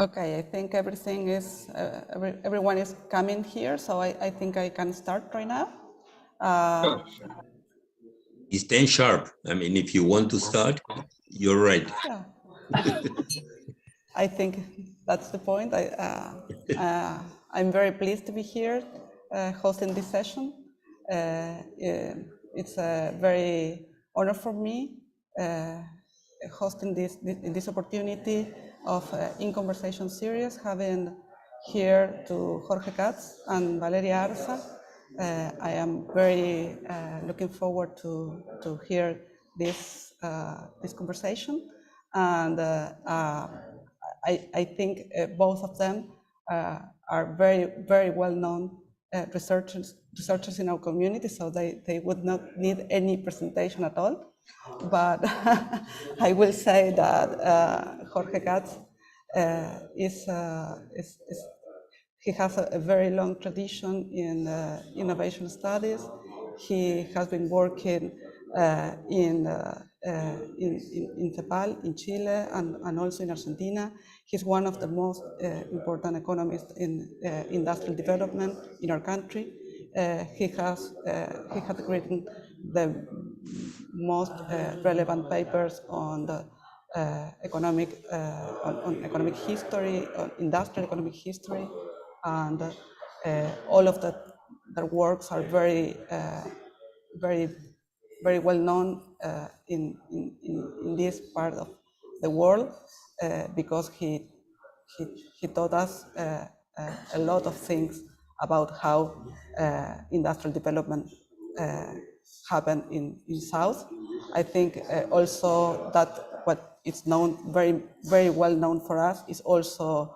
Okay, I think everything is, everyone is coming here, so I think I can start right now. It's 10 sharp. I mean, if you want to start, you're right. Yeah. I think that's the point. I'm very pleased to be here hosting this session. It's a very honor for me hosting this opportunity of In Conversation series, having here to Jorge Katz and Valeria Arza. I am very looking forward to hear this conversation, and I think both of them are very well known researchers in our community, so they would not need any presentation at all. But I will say that Jorge Katz he has a very long tradition in innovation studies. He has been working in CEPAL, in Chile, and also in Argentina. He's one of the most important economists in industrial development in our country. He has written the most relevant papers on the economic history, on industrial economic history, and all of their works are very well known in this part of the world because he taught us a lot of things about how industrial development happened in South. I think also that what is known, very well known for us, is also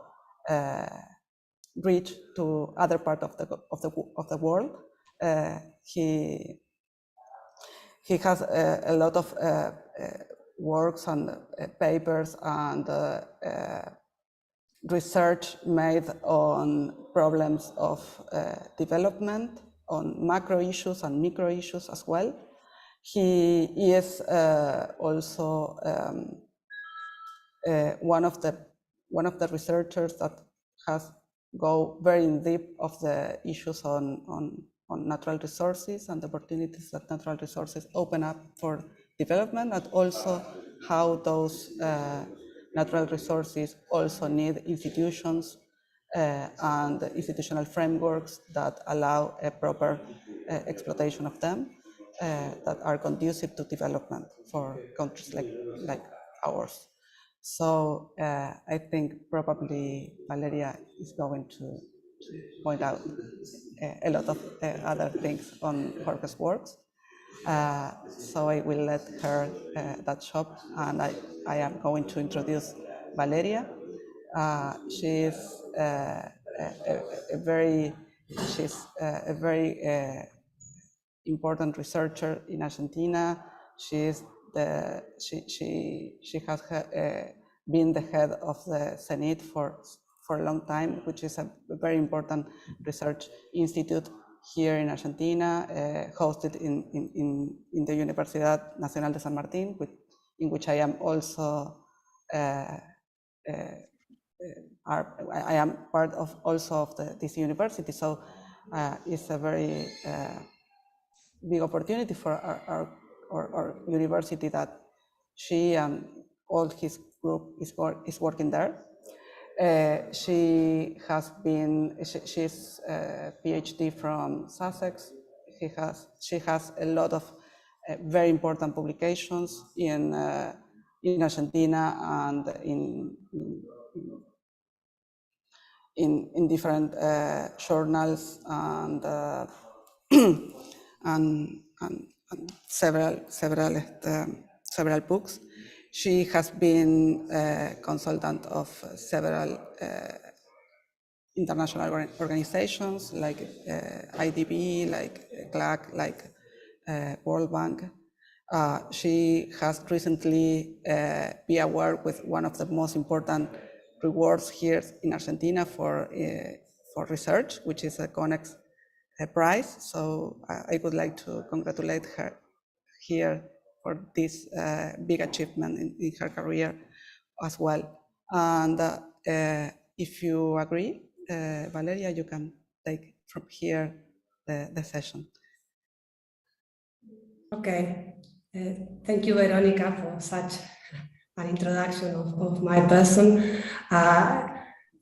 reach to other part of the world. He has a lot of works and papers and research made on problems of development, on macro issues and micro issues as well. He is also one of the researchers that has go very in deep of the issues on natural resources and the opportunities that natural resources open up for development, and also how those natural resources also need institutions and institutional frameworks that allow a proper exploitation of them that are conducive to development for countries like ours. So I think probably Valeria is going to point out a lot of other things on Jorge's works. So I will let her that job, and I am going to introduce Valeria. She is a very important researcher in Argentina. She has been the head of the CENIT for a long time, which is a very important research institute here in Argentina, hosted in the Universidad Nacional de San Martín, in which I am also I am part of this university. So it's a very big opportunity for our university that she and all his group is working there. She has been, she's a PhD from Sussex. She has a lot of very important publications in Argentina and in different journals and several books. She has been a consultant of several international organizations like IDB, like GLAC, like World Bank. She has recently been awarded with one of the most important rewards here in Argentina for research, which is a CONEX prize. So I would like to congratulate her here for this big achievement in her career as well. And if you agree, Valeria, you can take from here the session. Okay. Thank you, Veronica, for such an introduction of my person.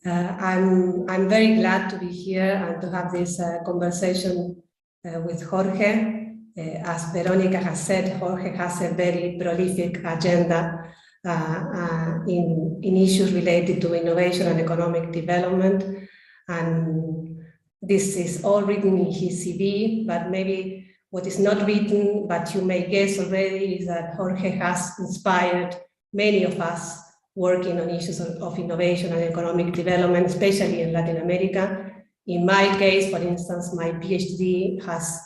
I'm very glad to be here and to have this conversation with Jorge. As Veronica has said, Jorge has a very prolific agenda in issues related to innovation and economic development. And this is all written in his CV, but maybe what is not written, but you may guess already, is that Jorge has inspired many of us working on issues of innovation and economic development, especially in Latin America. In my case, for instance, my PhD has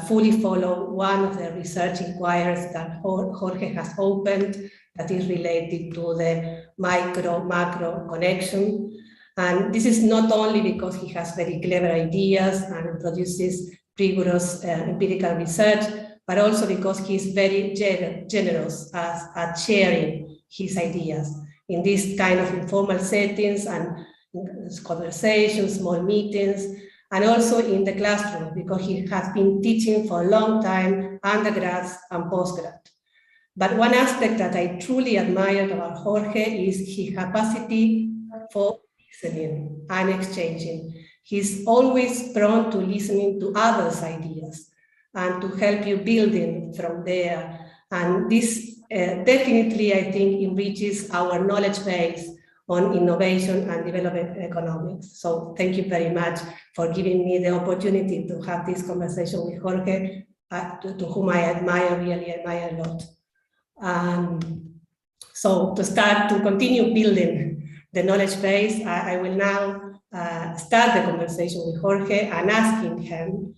fully followed one of the research inquiries that Jorge has opened that is related to the micro-macro connection. And this is not only because he has very clever ideas and produces rigorous empirical research, but also because he's very generous at sharing his ideas in these kind of informal settings and conversations, small meetings, and also in the classroom, because he has been teaching for a long time, undergrads and postgrad. But one aspect that I truly admired about Jorge is his capacity for listening and exchanging. He's always prone to listening to others' ideas and to help you building from there. And this definitely, I think, enriches our knowledge base on innovation and development economics. So thank you very much for giving me the opportunity to have this conversation with Jorge, to whom I really admire a lot. So to continue building the knowledge base, I will now start the conversation with Jorge and asking him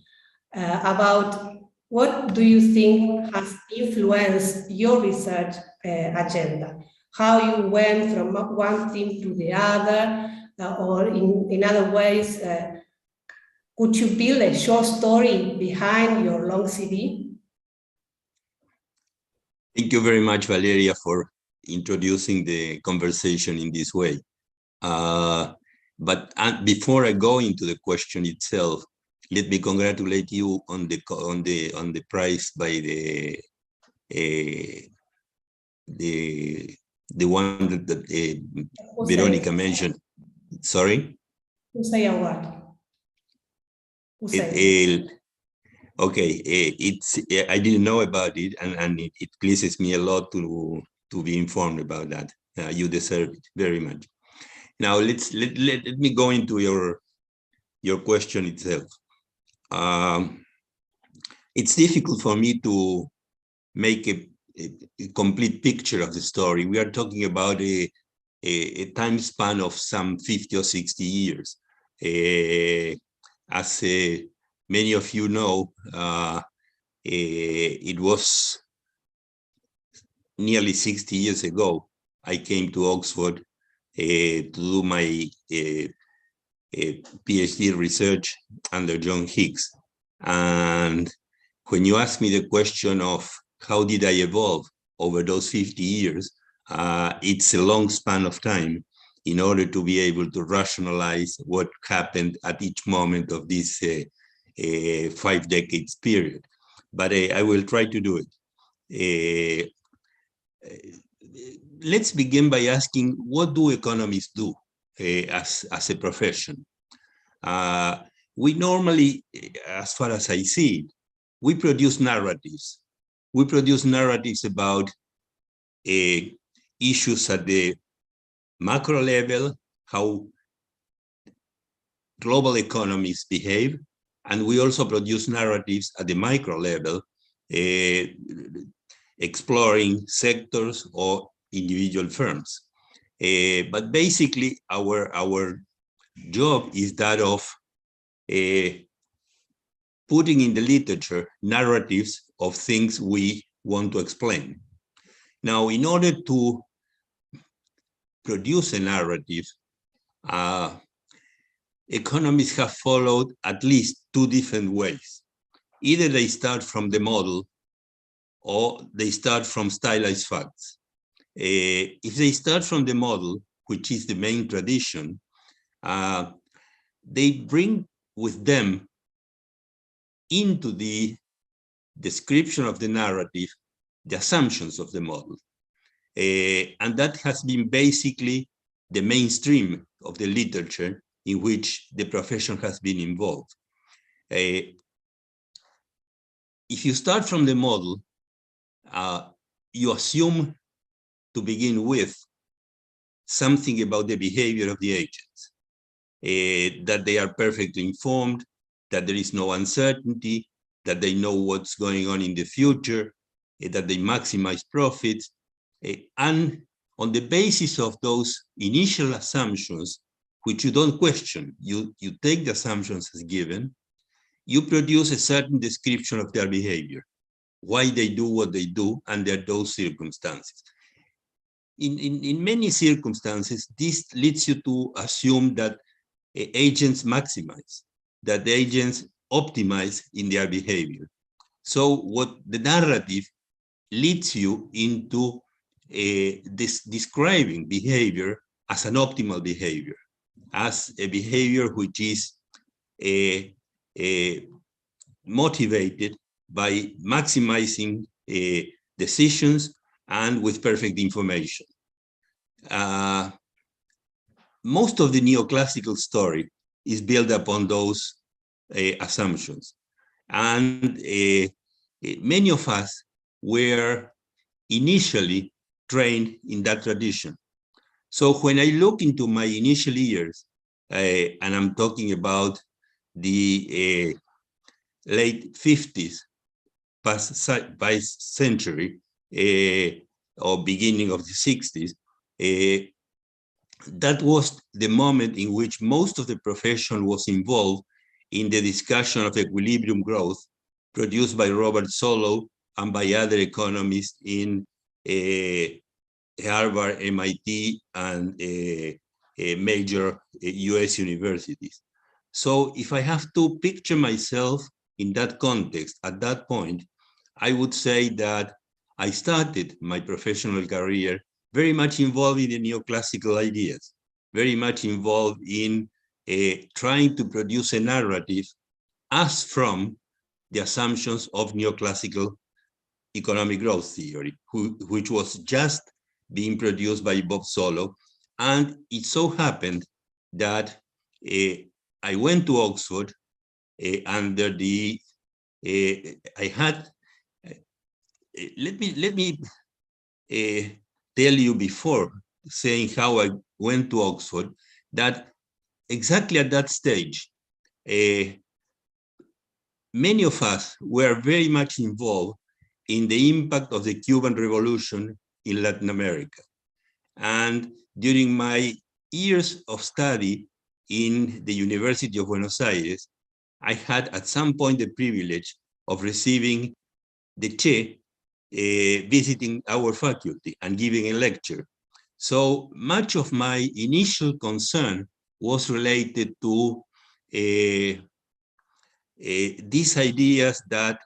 about what do you think has influenced your research agenda? How you went from one thing to the other, or in other ways, could you build a short story behind your long CV? Thank you very much, Valeria, for introducing the conversation in this way. But before I go into the question itself, let me congratulate you on the prize by the one that Veronica mentioned. Sorry? Usay Award. Okay, I didn't know about it, and it pleases me a lot to be informed about that. You deserve it very much. Now let me go into your question itself. It's difficult for me to make a complete picture of the story. We are talking about a time span of some 50 or 60 years. As many of you know, it was nearly 60 years ago I came to Oxford to do my PhD research under John Hicks. And when you ask me the question of how did I evolve over those 50 years, it's a long span of time in order to be able to rationalize what happened at each moment of this 5 decades period. But I will try to do it. Let's begin by asking, what do economists do as a profession? We normally, as far as I see it, we produce narratives. We produce narratives about issues at the macro level, how global economies behave, and we also produce narratives at the micro level, exploring sectors or individual firms. But basically, our job is that of putting in the literature narratives of things we want to explain. Now, in order to produce a narrative, economists have followed at least 2 different ways. Either they start from the model or they start from stylized facts. If they start from the model, which is the main tradition, they bring with them into the description of the narrative the assumptions of the model. And that has been basically the mainstream of the literature in which the profession has been involved. If you start from the model, you assume to begin with something about the behavior of the agents, that they are perfectly informed, that there is no uncertainty, that they know what's going on in the future, that they maximize profits. And on the basis of those initial assumptions, which you don't question, you take the assumptions as given, you produce a certain description of their behavior, why they do what they do under those circumstances. In many circumstances, this leads you to assume that agents maximize, that the agents optimize in their behavior. So what the narrative leads you into this describing behavior as an optimal behavior, as a behavior which is motivated by maximizing decisions and with perfect information. Most of the neoclassical story is built upon those assumptions. And many of us were initially trained in that tradition. So when I look into my initial years, and I'm talking about the late 50s, past century, or beginning of the 60s, that was the moment in which most of the profession was involved in the discussion of equilibrium growth produced by Robert Solow and by other economists in Harvard, MIT, and major US universities. So if I have to picture myself in that context at that point, I would say that I started my professional career very much involved in the neoclassical ideas, very much involved in trying to produce a narrative as from the assumptions of neoclassical economic growth theory, which was just being produced by Bob Solow. And it so happened that I went to Oxford under the, I had, let me tell you before saying how I went to Oxford, that exactly at that stage, many of us were very much involved in the impact of the Cuban Revolution in Latin America. And during my years of study in the University of Buenos Aires, I had at some point the privilege of receiving the Che visiting our faculty and giving a lecture. So much of my initial concern was related to these ideas that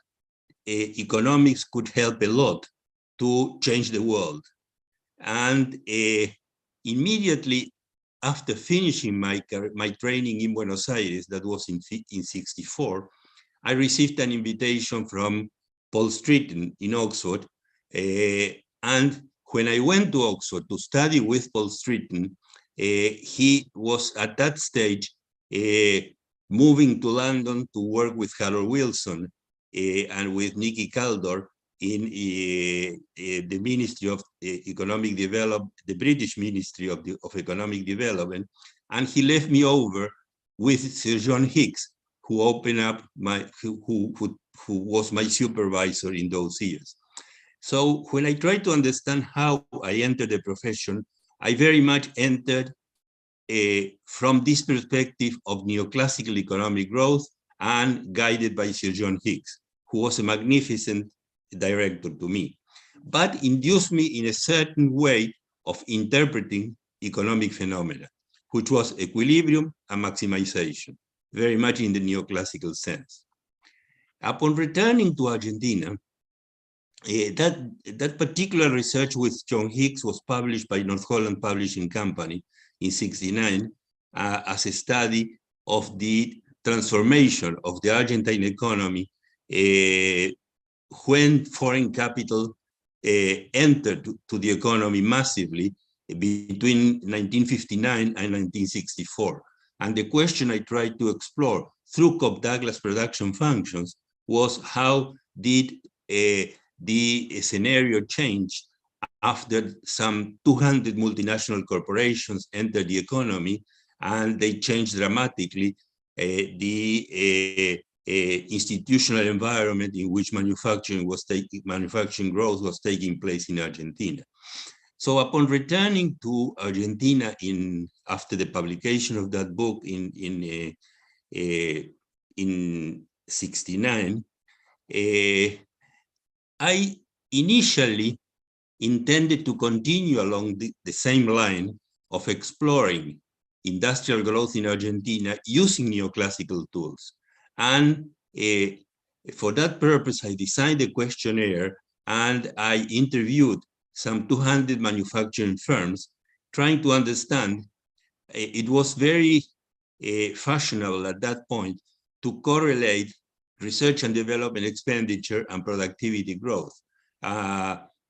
economics could help a lot to change the world. And immediately after finishing my training in Buenos Aires, that was in 1964, I received an invitation from Paul Streeton in Oxford. And when I went to Oxford to study with Paul Streeton, he was at that stage moving to London to work with Harold Wilson and with Nicky Kaldor in the Ministry of Economic Development, the British Ministry of Economic Development, and he left me over with Sir John Hicks, who opened up who was my supervisor in those years. So when I try to understand how I entered the profession, I very much entered from this perspective of neoclassical economic growth and guided by Sir John Hicks, who was a magnificent director to me, but induced me in a certain way of interpreting economic phenomena, which was equilibrium and maximization, very much in the neoclassical sense. Upon returning to Argentina, that particular research with John Hicks was published by North Holland Publishing Company in '69 as a study of the transformation of the Argentine economy when foreign capital entered to the economy massively between 1959 and 1964. And the question I tried to explore through Cobb-Douglas production functions was how did the scenario change after some 200 multinational corporations entered the economy, and they changed dramatically the institutional environment in which manufacturing growth was taking place in Argentina. So upon returning to Argentina after the publication of that book in '69, I initially intended to continue along the same line of exploring industrial growth in Argentina using neoclassical tools. And for that purpose, I designed a questionnaire and I interviewed some 200 manufacturing firms, trying to understand. It was very fashionable at that point to correlate research and development expenditure and productivity growth.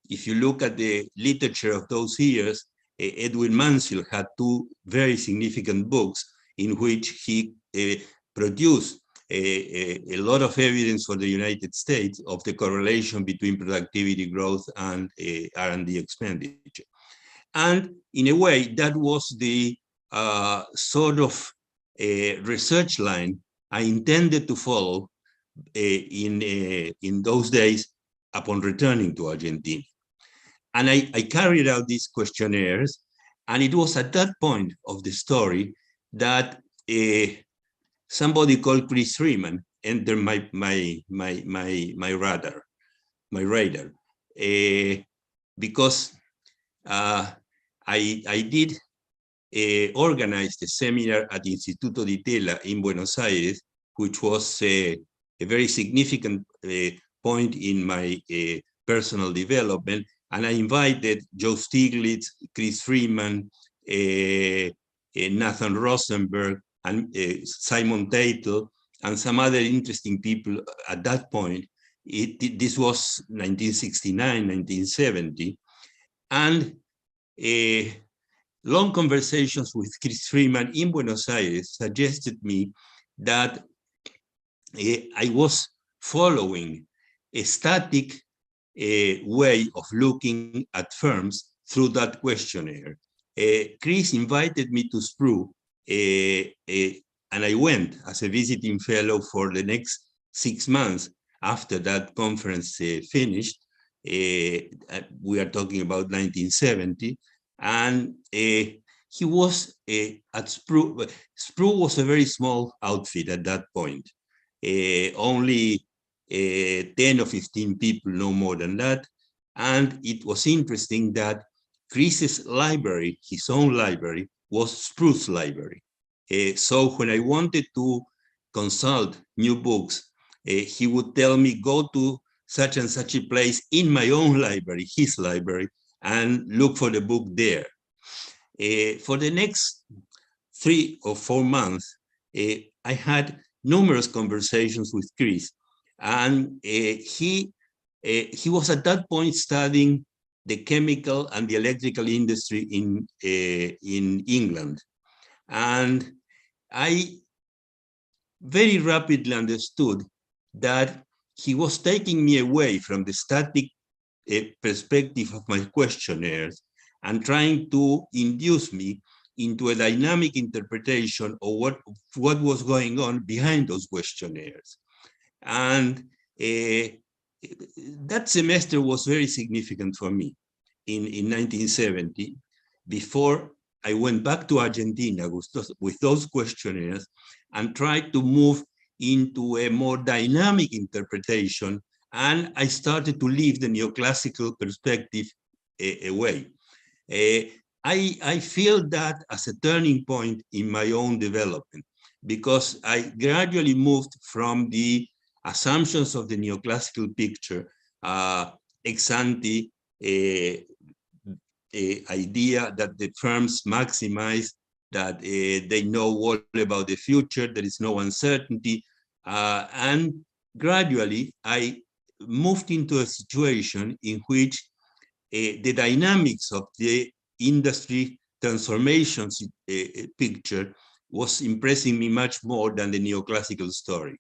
If you look at the literature of those years, Edwin Mansfield had two very significant books in which he produced a lot of evidence for the United States of the correlation between productivity growth and R&D expenditure. And in a way, that was the sort of research line I intended to follow in those days upon returning to Argentina. And I carried out these questionnaires, and it was at that point of the story that somebody called Chris Freeman entered my radar, because I did organize a seminar at the Instituto di Tela in Buenos Aires, which was a very significant point in my personal development. And I invited Joe Stiglitz, Chris Freeman, Nathan Rosenberg, and Simon Tatel, and some other interesting people at that point. This was 1969, 1970. And long conversations with Chris Freeman in Buenos Aires suggested me that I was following a static way of looking at firms through that questionnaire. Chris invited me to SPRU, and I went as a visiting fellow for the next 6 months after that conference finished. We are talking about 1970, and he was at SPRU. SPRU was a very small outfit at that point. Only 10 or 15 people, no more than that. And it was interesting that Chris's library, his own library, was SPRU's library. So when I wanted to consult new books, he would tell me, go to such and such a place in my own library, his library, and look for the book there. For the next 3 or 4 months, I had numerous conversations with Chris, and he was at that point studying the chemical and the electrical industry in England. And I very rapidly understood that he was taking me away from the static perspective of my questionnaires and trying to induce me into a dynamic interpretation of what was going on behind those questionnaires. And that semester was very significant for me in 1970. Before I went back to Argentina with those questionnaires and tried to move into a more dynamic interpretation, and I started to leave the neoclassical perspective away. I feel that as a turning point in my own development, because I gradually moved from the assumptions of the neoclassical picture ex-ante idea that the firms maximize, that they know all about the future, there is no uncertainty. And gradually, I moved into a situation in which the dynamics of the industry transformations picture was impressing me much more than the neoclassical story.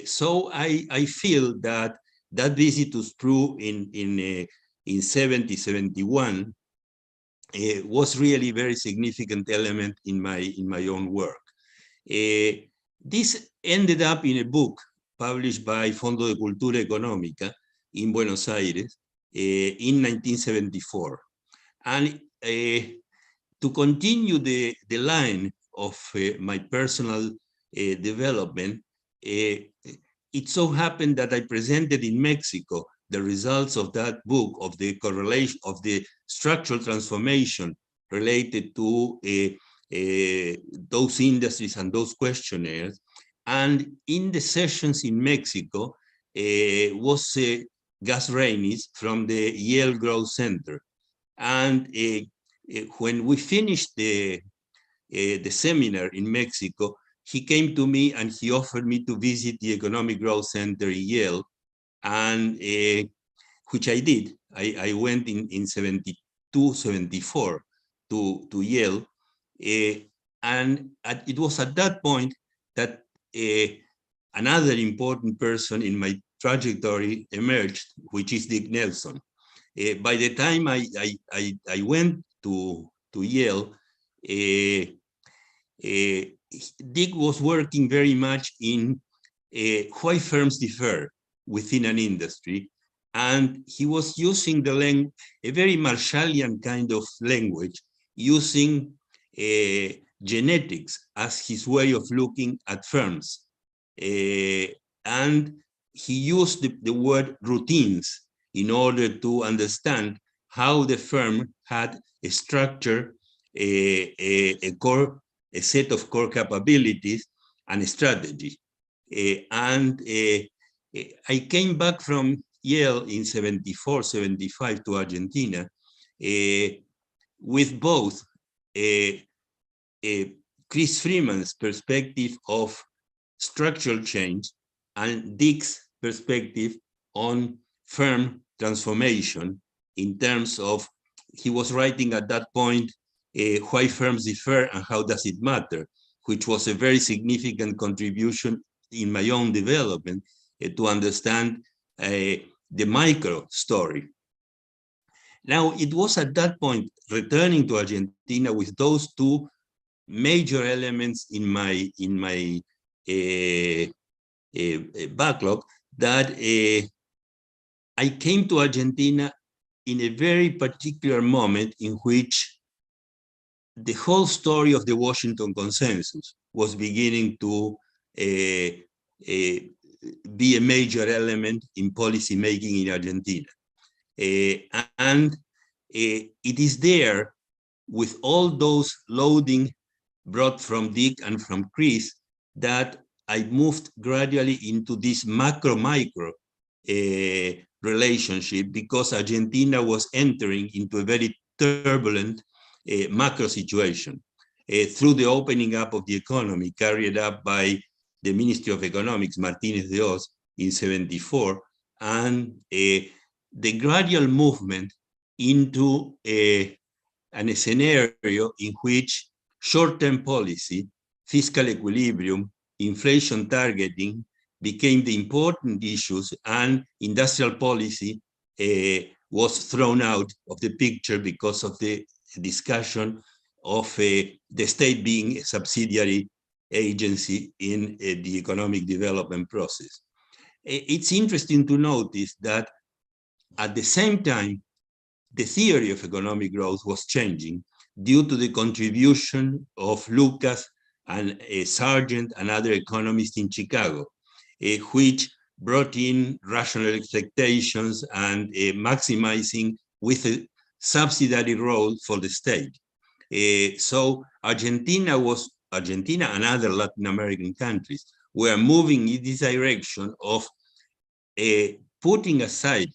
So I feel that visit to Spru in 70, 71 was really a very significant element in my own work. This ended up in a book published by Fondo de Cultura Económica in Buenos Aires in 1974. And to continue the line of my personal development, it so happened that I presented in Mexico the results of that book, of the correlation of the structural transformation related to those industries and those questionnaires. And in the sessions in Mexico was Gus Rainis from the Yale Growth Center. And when we finished the seminar in Mexico, he came to me and he offered me to visit the Economic Growth Center in Yale, and which I did. I went in 72, 74 to Yale. And it was at that point that another important person in my trajectory emerged, which is Dick Nelson. By the time I went to Yale, Dick was working very much in why firms differ within an industry, and he was using a very Marshallian kind of language, using genetics as his way of looking at firms. And he used the word routines in order to understand how the firm had a structure, a set of core capabilities and a strategy. And I came back from Yale in 74, 75 to Argentina with both Chris Freeman's perspective of structural change and Dick's perspective on firm transformation, in terms of, he was writing at that point, why firms differ and how does it matter, which was a very significant contribution in my own development to understand the micro story. Now, it was at that point, returning to Argentina with those two major elements in my backlog, that I came to Argentina in a very particular moment in which the whole story of the Washington Consensus was beginning to be a major element in policy making in Argentina. And it is there, with all those loading brought from Dick and from Chris, that I moved gradually into this macro-micro relationship, because Argentina was entering into a very turbulent macro situation through the opening up of the economy carried up by the Ministry of Economics, Martínez de Oz, in 74, and the gradual movement into an scenario in which short-term policy, fiscal equilibrium, inflation targeting became the important issues, and industrial policy was thrown out of the picture because of the discussion of the state being a subsidiary agency in the economic development process. It's interesting to notice that at the same time, the theory of economic growth was changing due to the contribution of Lucas and Sargent and other economists in Chicago, which brought in rational expectations and maximizing with a subsidiary role for the state. So Argentina and other Latin American countries were moving in this direction of putting aside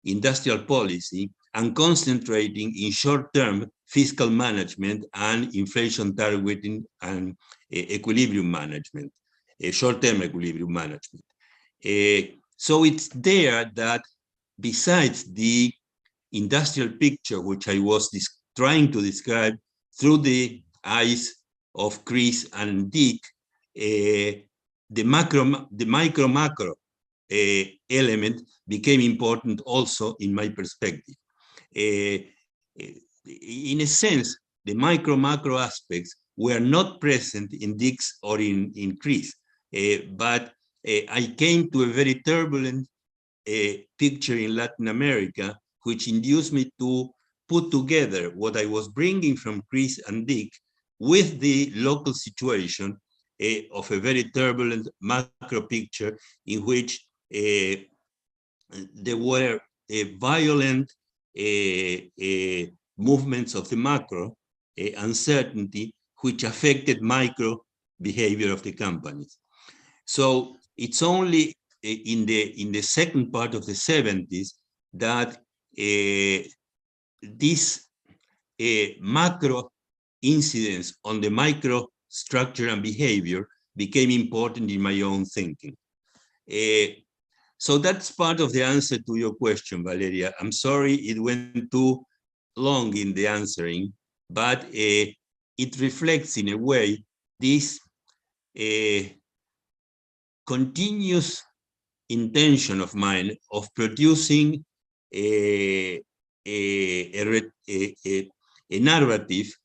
industrial policy and concentrating in short-term fiscal management and inflation targeting and equilibrium management, short-term equilibrium management. So it's there that besides the industrial picture, which I was trying to describe through the eyes of Chris and Dick, the micro-macro element became important also in my perspective. In a sense, the micro-macro aspects were not present in Dick's or in Chris, but I came to a very turbulent picture in Latin America, which induced me to put together what I was bringing from Chris and Dick with the local situation of a very turbulent macro picture in which there were violent movements of the macro uncertainty, which affected micro behavior of the companies. So it's only in the second part of the 70s that this macro incidence on the micro structure and behavior became important in my own thinking. So that's part of the answer to your question, Valeria. I'm sorry it went too long in the answering, but it reflects in a way this continuous intention of mine of producing a narrative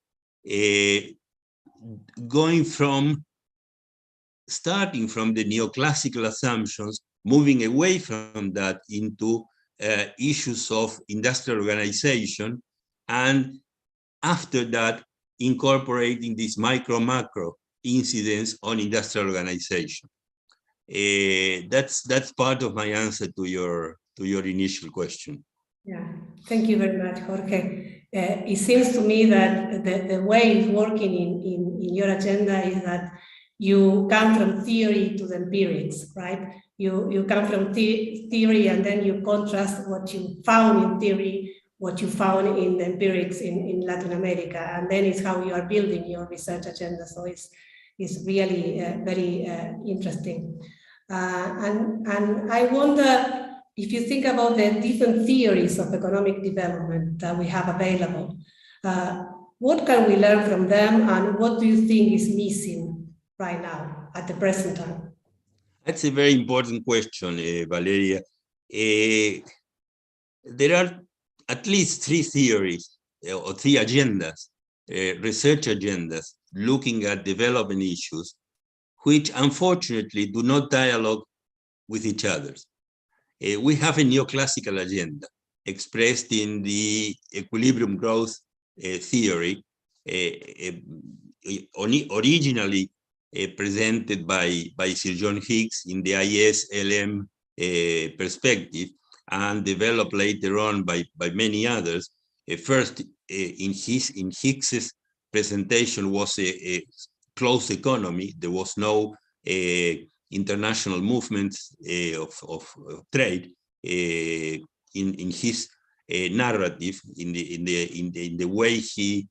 starting from the neoclassical assumptions, moving away from that into issues of industrial organization, and after that, incorporating this micro-macro incidence on industrial organization. That's part of my answer to your initial question. Yeah, thank you very much, Jorge. It seems to me that the way it's working in your agenda is that you come from theory to the empirics, right? You come from theory and then you contrast what you found in theory, what you found in the empirics in Latin America, and then it's how you are building your research agenda. So it's really very interesting. And I wonder, if you think about the different theories of economic development that we have available, what can we learn from them, and what do you think is missing right now at the present time? That's a very important question, Valeria. There are at least three theories or three agendas, research agendas, looking at development issues, which unfortunately do not dialogue with each other. We have a neoclassical agenda expressed in the equilibrium growth theory, originally presented by Sir John Hicks in the IS-LM perspective, and developed later on by many others. First, in Hicks's presentation was a closed economy. There was no international movements of trade in his narrative, in the way he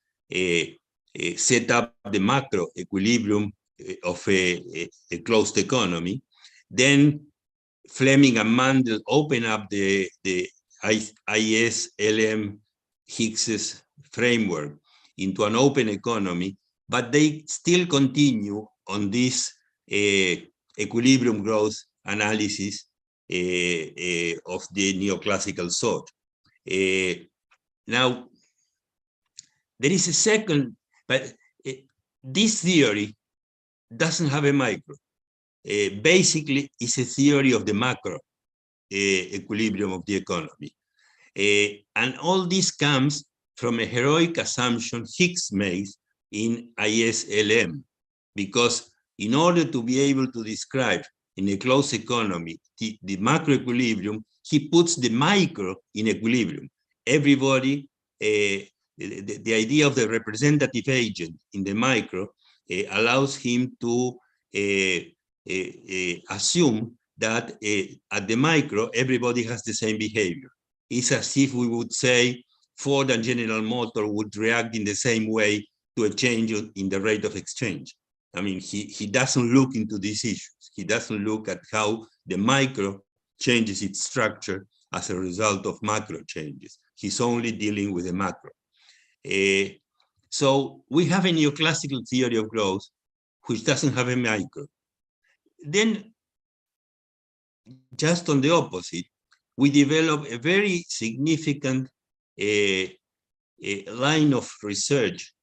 set up the macro equilibrium of a closed economy. Then Fleming and Mandel open up the IS-LM Hicks's framework into an open economy, but they still continue on this equilibrium growth analysis of the neoclassical sort. Now, there is a second, but this theory doesn't have a micro. Basically, it's a theory of the macro equilibrium of the economy. And all this comes from a heroic assumption Hicks made in IS-LM, because in order to be able to describe in a closed economy the macro equilibrium, he puts the micro in equilibrium. Everybody, the idea of the representative agent in the micro allows him to assume that at the micro, everybody has the same behavior. it's as if we would say Ford and General Motors would react in the same way to a change in the rate of exchange. I mean, he doesn't look into these issues. He doesn't look at how the micro changes its structure as a result of macro changes. He's only dealing with the macro. So we have a neoclassical theory of growth which doesn't have a micro. Then, just on the opposite, we develop a very significant line of research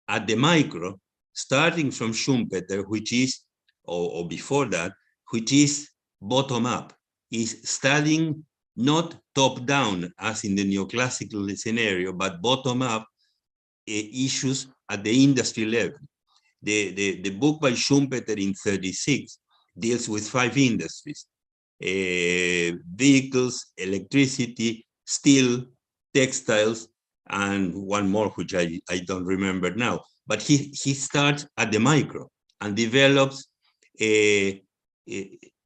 at the micro, starting from Schumpeter, which is, or before that, which is bottom-up, is studying not top-down as in the neoclassical scenario, but bottom-up issues at the industry level. The book by Schumpeter in 1936 deals with 5 industries: vehicles, electricity, steel, textiles, and one more which I don't remember now. But he starts at the micro and develops a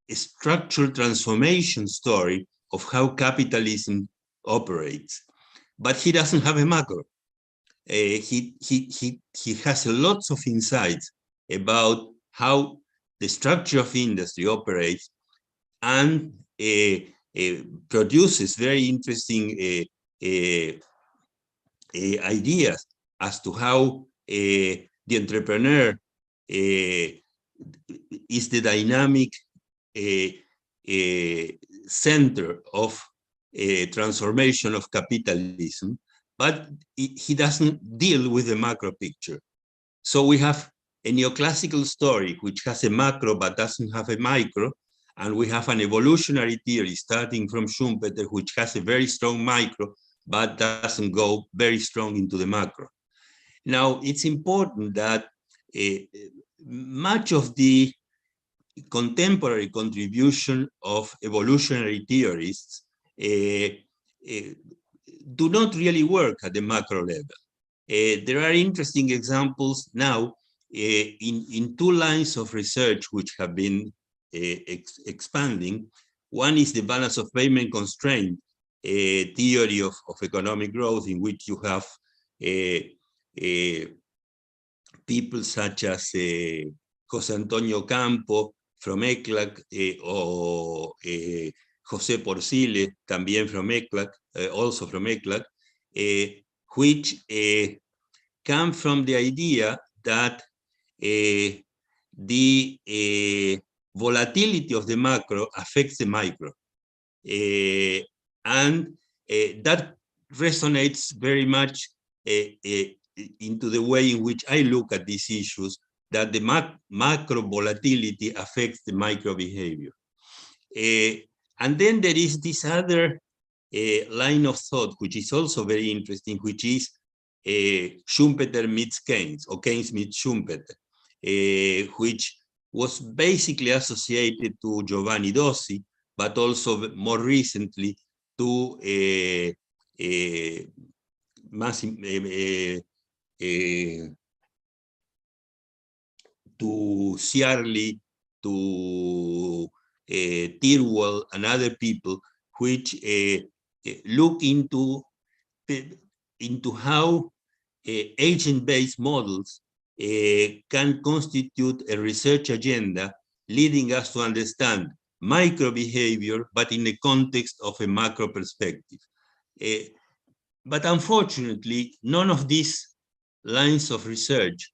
structural transformation story of how capitalism operates. But he doesn't have a macro. He has lots of insights about how the structure of industry operates, and produces very interesting ideas as to how the entrepreneur is the dynamic center of transformation of capitalism, but he doesn't deal with the macro picture. So we have a neoclassical story which has a macro but doesn't have a micro, and we have an evolutionary theory starting from Schumpeter which has a very strong micro but doesn't go very strong into the macro. Now, it's important that much of the contemporary contribution of evolutionary theorists do not really work at the macro level. There are interesting examples now in 2 lines of research which have been expanding. One is the balance of payment constraint theory of economic growth, in which you have people such as José Antonio Campo from ECLAC, or José Porcile, también from ECLAC, also from ECLAC, which come from the idea that the volatility of the macro affects the micro. And that resonates very much into the way in which I look at these issues, that the macro volatility affects the micro behavior. And then there is this other line of thought, which is also very interesting, which is Schumpeter meets Keynes, or Keynes meets Schumpeter, which was basically associated to Giovanni Dossi, but also more recently to Ciarli, to Tirwell, and other people, which look into how agent-based models can constitute a research agenda, leading us to understand micro behavior, but in the context of a macro perspective. But unfortunately, none of these lines of research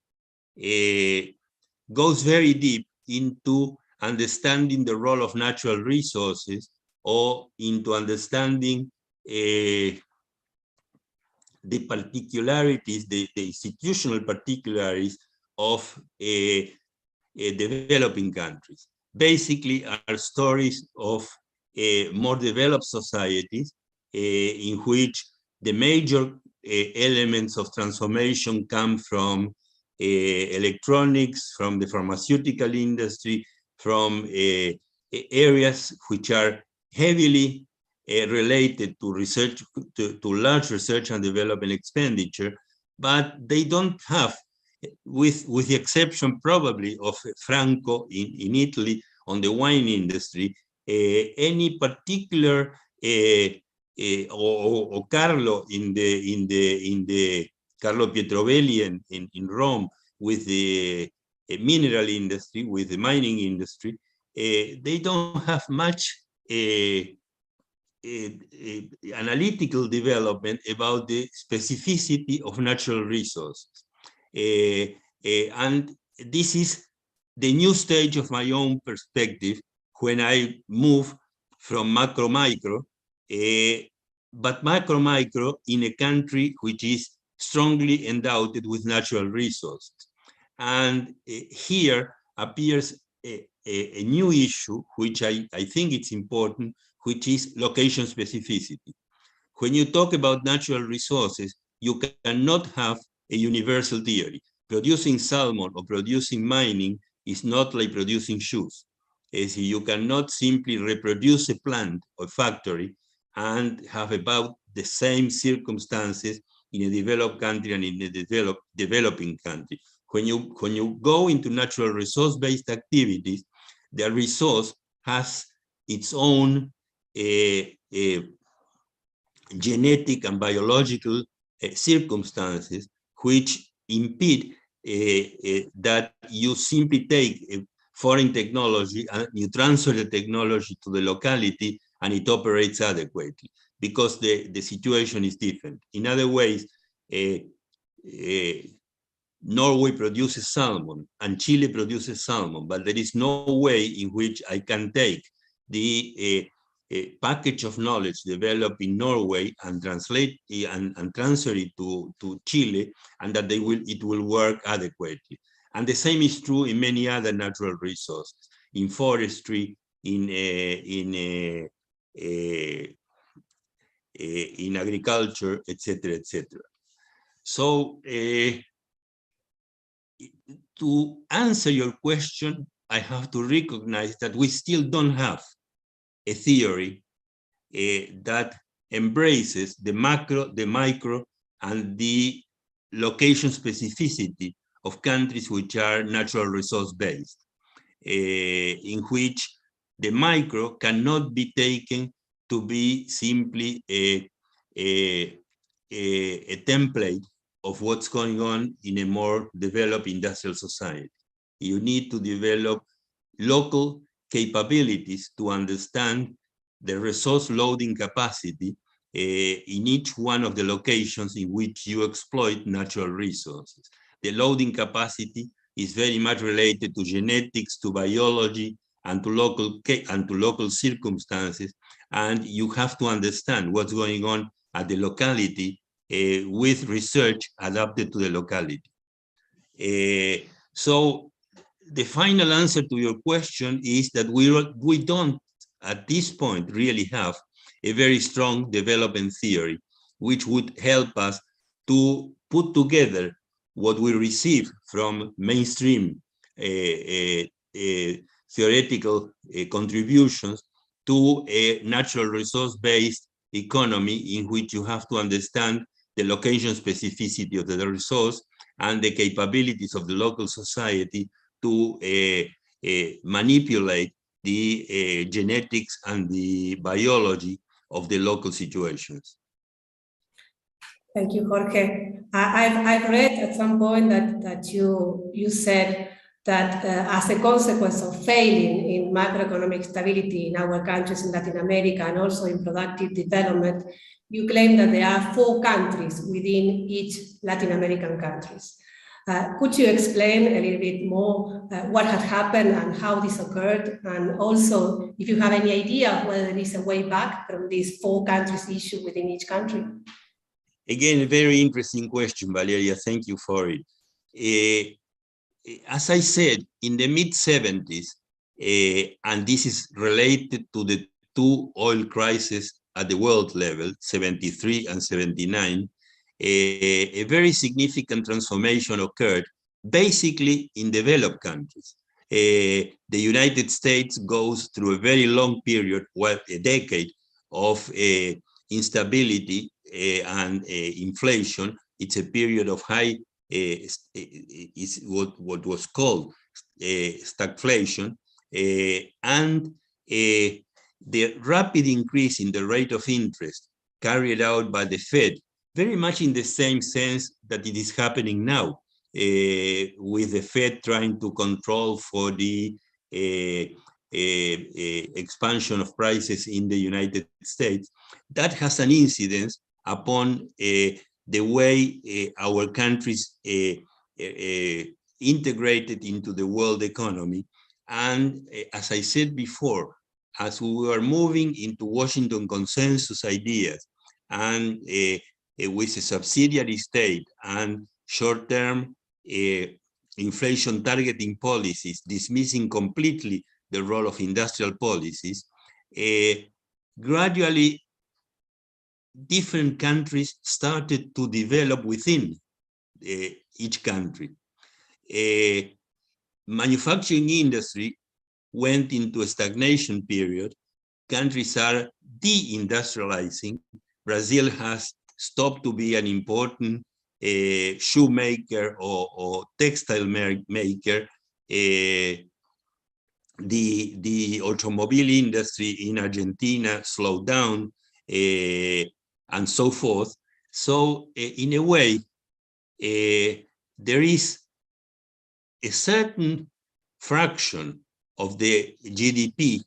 goes very deep into understanding the role of natural resources, or into understanding the particularities, the institutional particularities of developing countries. Basically, are stories of more developed societies in which the major elements of transformation come from electronics, from the pharmaceutical industry, from areas which are heavily related to research, to large research and development expenditure, but they don't have, with the exception probably of Franco in Italy on the wine industry, any particular or Carlo in the Carlo Pietrovelli in Rome with the mineral industry, with the mining industry, they don't have much analytical development about the specificity of natural resources. And this is the new stage of my own perspective when I move from macro-micro, but macro-micro in a country which is strongly endowed with natural resources. And here appears a new issue, which I think it's important, which is location specificity. When you talk about natural resources, you cannot have a universal theory. Producing salmon or producing mining is not like producing shoes. You cannot simply reproduce a plant or factory and have about the same circumstances in a developed country and in a developing country. When you go into natural resource-based activities, the resource has its own genetic and biological circumstances which impede that you simply take a foreign technology and you transfer the technology to the locality and it operates adequately, because the situation is different. In other ways, Norway produces salmon and Chile produces salmon, but there is no way in which I can take the package of knowledge developed in Norway and translate and transfer it to Chile, and that it will work adequately. And the same is true in many other natural resources, in forestry, in agriculture, etc., etc. So to answer your question, I have to recognize that we still don't have a theory that embraces the macro, the micro, and the location specificity of countries which are natural resource based, in which the micro cannot be taken to be simply a template of what's going on in a more developed industrial society. You need to develop local capabilities to understand the resource loading capacity in each one of the locations in which you exploit natural resources. The loading capacity is very much related to genetics, to biology, and to local circumstances, and you have to understand what's going on at the locality with research adapted to the locality. So the final answer to your question is that we don't, at this point, really have a very strong development theory, which would help us to put together what we receive from mainstream theoretical contributions to a natural resource-based economy in which you have to understand the location specificity of the resource and the capabilities of the local society to manipulate the genetics and the biology of the local situations. Thank you, Jorge. I've read at some point that you said that as a consequence of failing in macroeconomic stability in our countries in Latin America and also in productive development, you claim that there are 4 countries within each Latin American countries. Could you explain a little bit more what had happened and how this occurred? And also, if you have any idea of whether there is a way back from these 4 countries issue within each country? Again, a very interesting question, Valeria. Thank you for it. As I said, in the mid-70s, and this is related to the 2 oil crises at the world level, 73 and 79, a very significant transformation occurred, basically in developed countries. The United States goes through a very long period, well, a decade of instability and inflation. It's a period of high, is what was called stagflation, and the rapid increase in the rate of interest carried out by the Fed, very much in the same sense that it is happening now, with the Fed trying to control for the expansion of prices in the United States. That has an incidence upon the way our countries integrated into the world economy. And as I said before, as we were moving into Washington consensus ideas and with a subsidiary state and short-term inflation targeting policies, dismissing completely the role of industrial policies, gradually different countries started to develop within each country. Manufacturing industry went into a stagnation period. Countries are deindustrializing. Brazil has stopped to be an important shoemaker or textile maker. The automobile industry in Argentina slowed down, and so forth. So in a way, there is a certain fraction of the GDP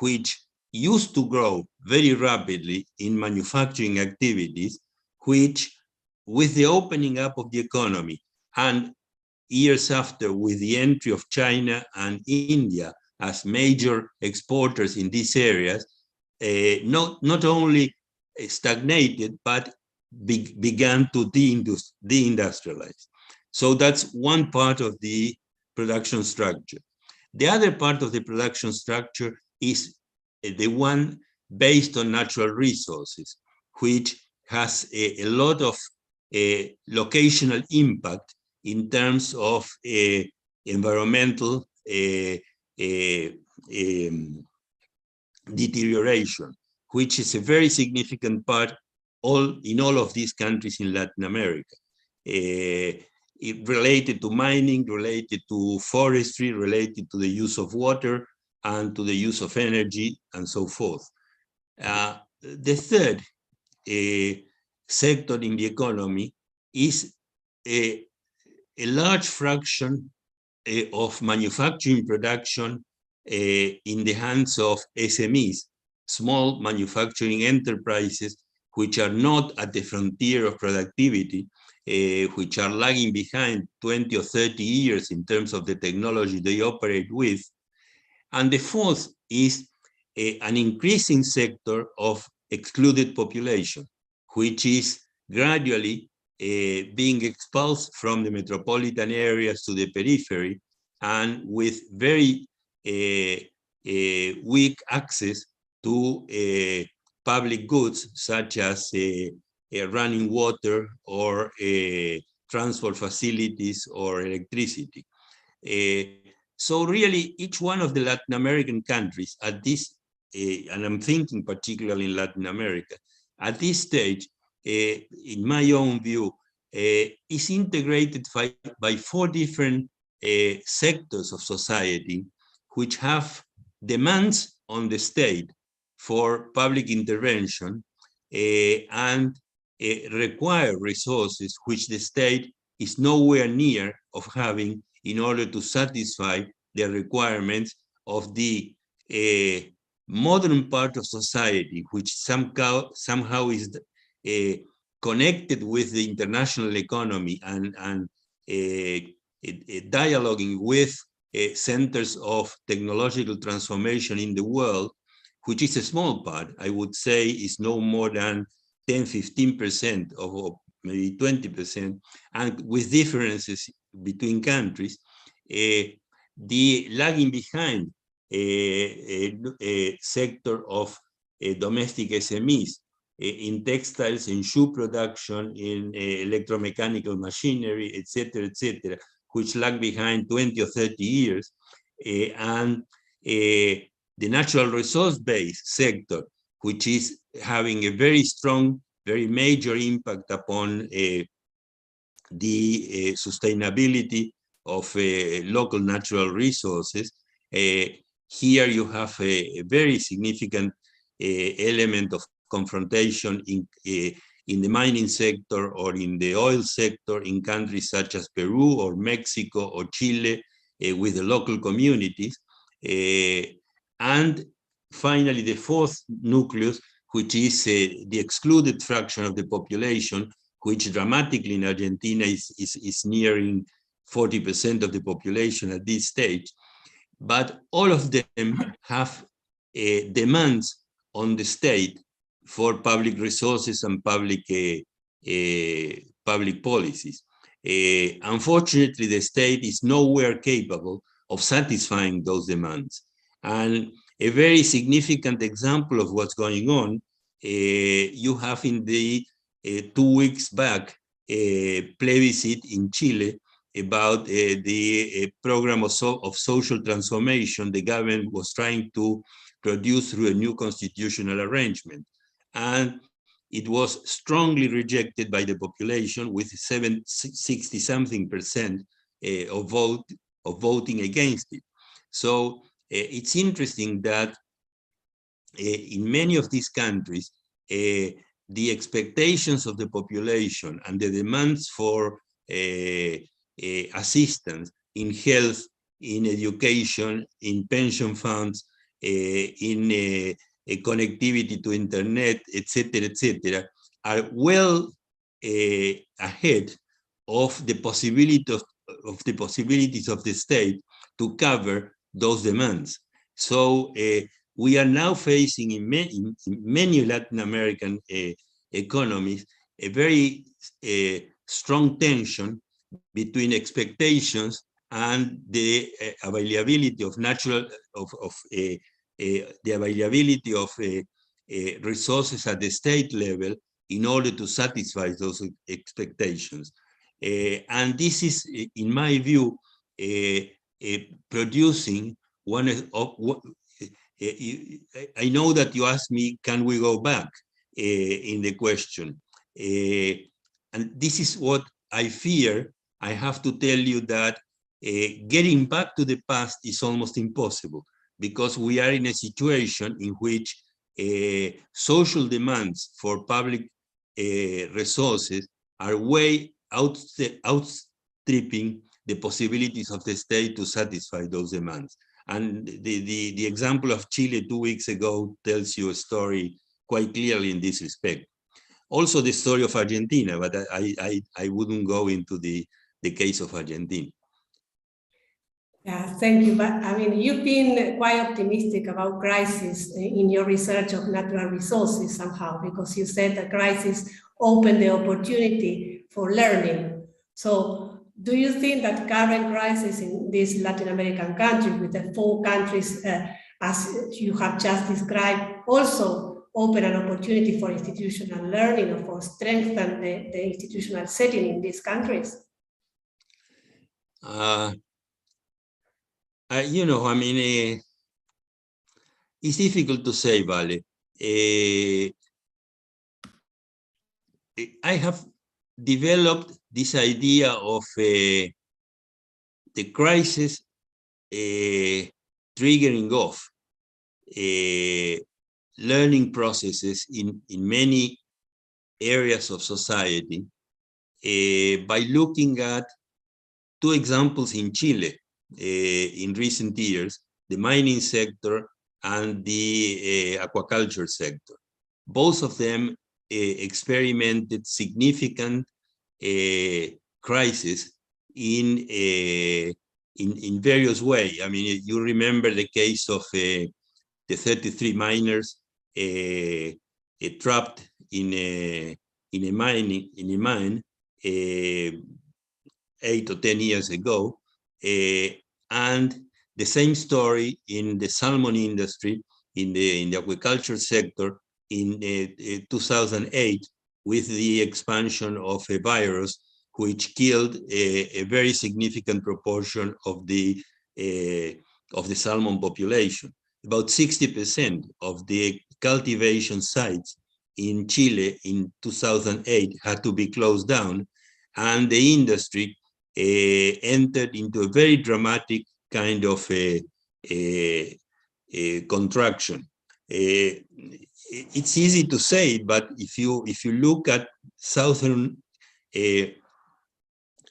which used to grow very rapidly in manufacturing activities, which with the opening up of the economy and years after with the entry of China and India as major exporters in these areas, not only stagnated, but began to deindustrialize. So that's one part of the production structure. The other part of the production structure is the one based on natural resources, which has a lot of locational impact in terms of environmental deterioration, which is a very significant part in all of these countries in Latin America. Related to mining, related to forestry, related to the use of water and to the use of energy and so forth. The third sector in the economy is a large fraction of manufacturing production in the hands of SMEs, small manufacturing enterprises, which are not at the frontier of productivity, which are lagging behind 20 or 30 years in terms of the technology they operate with. And the fourth is an increasing sector of excluded population, which is gradually being expulsed from the metropolitan areas to the periphery, and with very weak access to public goods such as running water or transport facilities or electricity. So really, each one of the Latin American countries at this, and I'm thinking particularly in Latin America, at this stage, in my own view, is integrated by four different sectors of society, which have demands on the state for public intervention and require resources which the state is nowhere near of having in order to satisfy the requirements of the modern part of society, which somehow is connected with the international economy and dialoguing with centers of technological transformation in the world, which is a small part. I would say is no more than 10–15% or maybe 20%, and with differences between countries. The lagging behind sector of domestic SMEs in textiles, in shoe production, in electromechanical machinery, etc., which lag behind 20 or 30 years, and the natural resource-based sector, which is having a very strong, very major impact upon the sustainability of local natural resources. Here you have a very significant element of confrontation in the mining sector or in the oil sector in countries such as Peru or Mexico or Chile with the local communities. And finally, the fourth nucleus, which is the excluded fraction of the population, which dramatically in Argentina is nearing 40% of the population at this stage. But all of them have demands on the state for public resources and public policies. Unfortunately, the state is nowhere capable of satisfying those demands. And a very significant example of what's going on, you have in the 2 weeks back, a plebiscite in Chile about the program of social transformation the government was trying to produce through a new constitutional arrangement. And it was strongly rejected by the population with 60-something% of voting against it. So it's interesting that in many of these countries, the expectations of the population and the demands for assistance in health, in education, in pension funds, in connectivity to internet, etc., are well ahead of the possibilities of the state to cover those demands. So we are now facing in many Latin American economies a very strong tension between expectations and the availability of resources at the state level in order to satisfy those expectations. And this is, in my view, producing one of I know that you asked me, can we go back in the question? And this is what I fear. I have to tell you that getting back to the past is almost impossible, because we are in a situation in which social demands for public resources are way outstripping the possibilities of the state to satisfy those demands. And the example of Chile 2 weeks ago tells you a story quite clearly in this respect. Also the story of Argentina, but I wouldn't go into the case of Argentina. Yeah, thank you. But I mean, you've been quite optimistic about crisis in your research of natural resources somehow, because you said that crisis opened the opportunity for learning. So do you think that current crisis in these Latin American countries, with the 4 countries, as you have just described, also open an opportunity for institutional learning or for strengthen the institutional setting in these countries? You know, I mean, it's difficult to say, Vale. I have developed this idea of the crisis triggering off learning processes in many areas of society by looking at 2 examples in Chile in recent years, the mining sector and the aquaculture sector. Both of them experimented significant crisis in various ways. I mean, you remember the case of the 33 miners trapped in a mine 8 or 10 years ago, and the same story in the salmon industry, in the aquaculture sector in 2008, with the expansion of a virus which killed a very significant proportion of the salmon population. About 60% of the cultivation sites in Chile in 2008 had to be closed down, and the industry entered into a very dramatic kind of a contraction. it's easy to say, but if you look at southern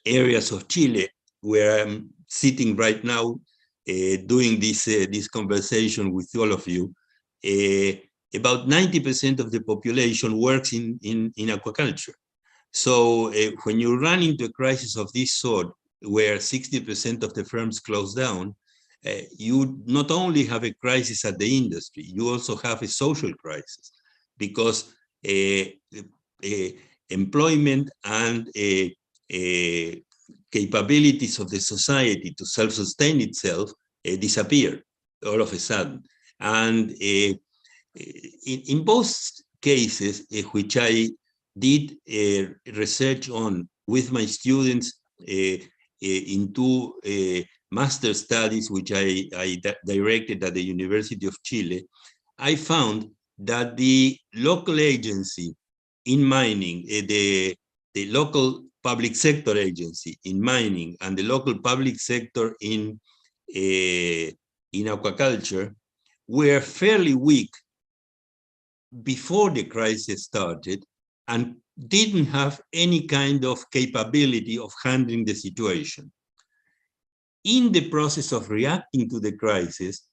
areas of Chile, where I'm sitting right now, doing this conversation with all of you, about 90% of the population works in aquaculture. So when you run into a crisis of this sort, where 60% of the firms close down, you not only have a crisis at the industry, you also have a social crisis, because employment and capabilities of the society to self-sustain itself disappear all of a sudden. And in both cases, which I did research on with my students in two master studies, which I directed at the University of Chile, I found that the local agency in mining, the local public sector agency in mining and the local public sector in aquaculture were fairly weak before the crisis started and didn't have any kind of capability of handling the situation. In the process of reacting to the crisis,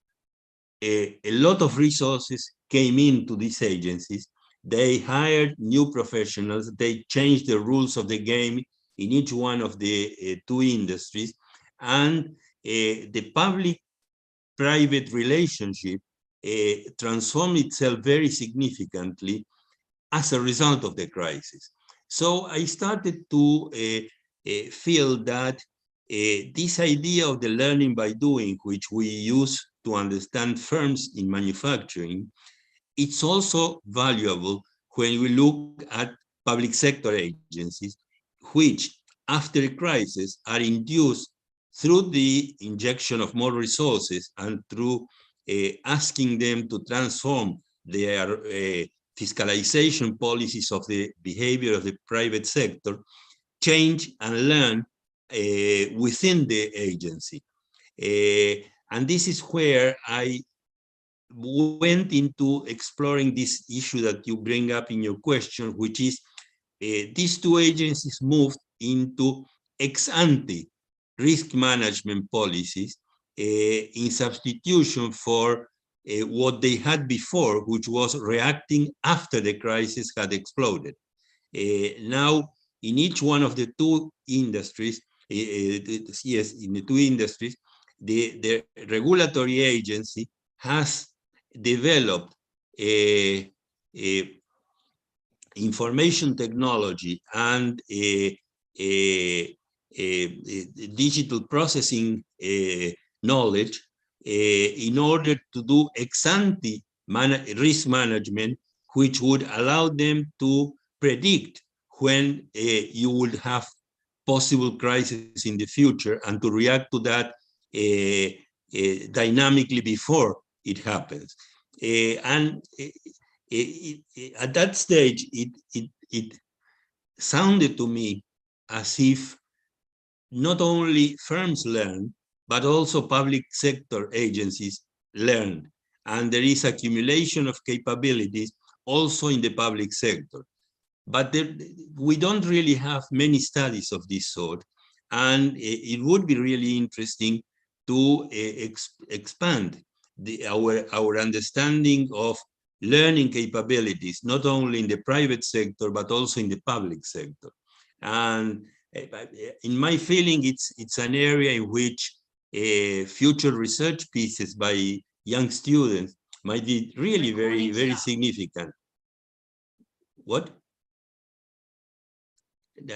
a lot of resources came into these agencies. They hired new professionals. They changed the rules of the game in each one of the two industries. And the public-private relationship transformed itself very significantly as a result of the crisis. So I started to feel that this idea of the learning by doing, which we use to understand firms in manufacturing, it's also valuable when we look at public sector agencies, which after a crisis are induced through the injection of more resources and through asking them to transform their fiscalization policies of the behavior of the private sector, change and learn within the agency. And this is where I went into exploring this issue that you bring up in your question, which is these two agencies moved into ex-ante risk management policies in substitution for what they had before, which was reacting after the crisis had exploded. Now, in each one of the two industries, yes, in the two industries, the regulatory agency has developed information technology and digital processing knowledge in order to do ex-ante risk management, which would allow them to predict when you would have possible crisis in the future and to react to that dynamically before it happens. And at that stage, it sounded to me as if not only firms learn, but also public sector agencies learn. And there is accumulation of capabilities also in the public sector. But we don't really have many studies of this sort. And it would be really interesting to expand our understanding of learning capabilities, not only in the private sector, but also in the public sector. And in my feeling, it's an area in which future research pieces by young students might be really very, very significant. What?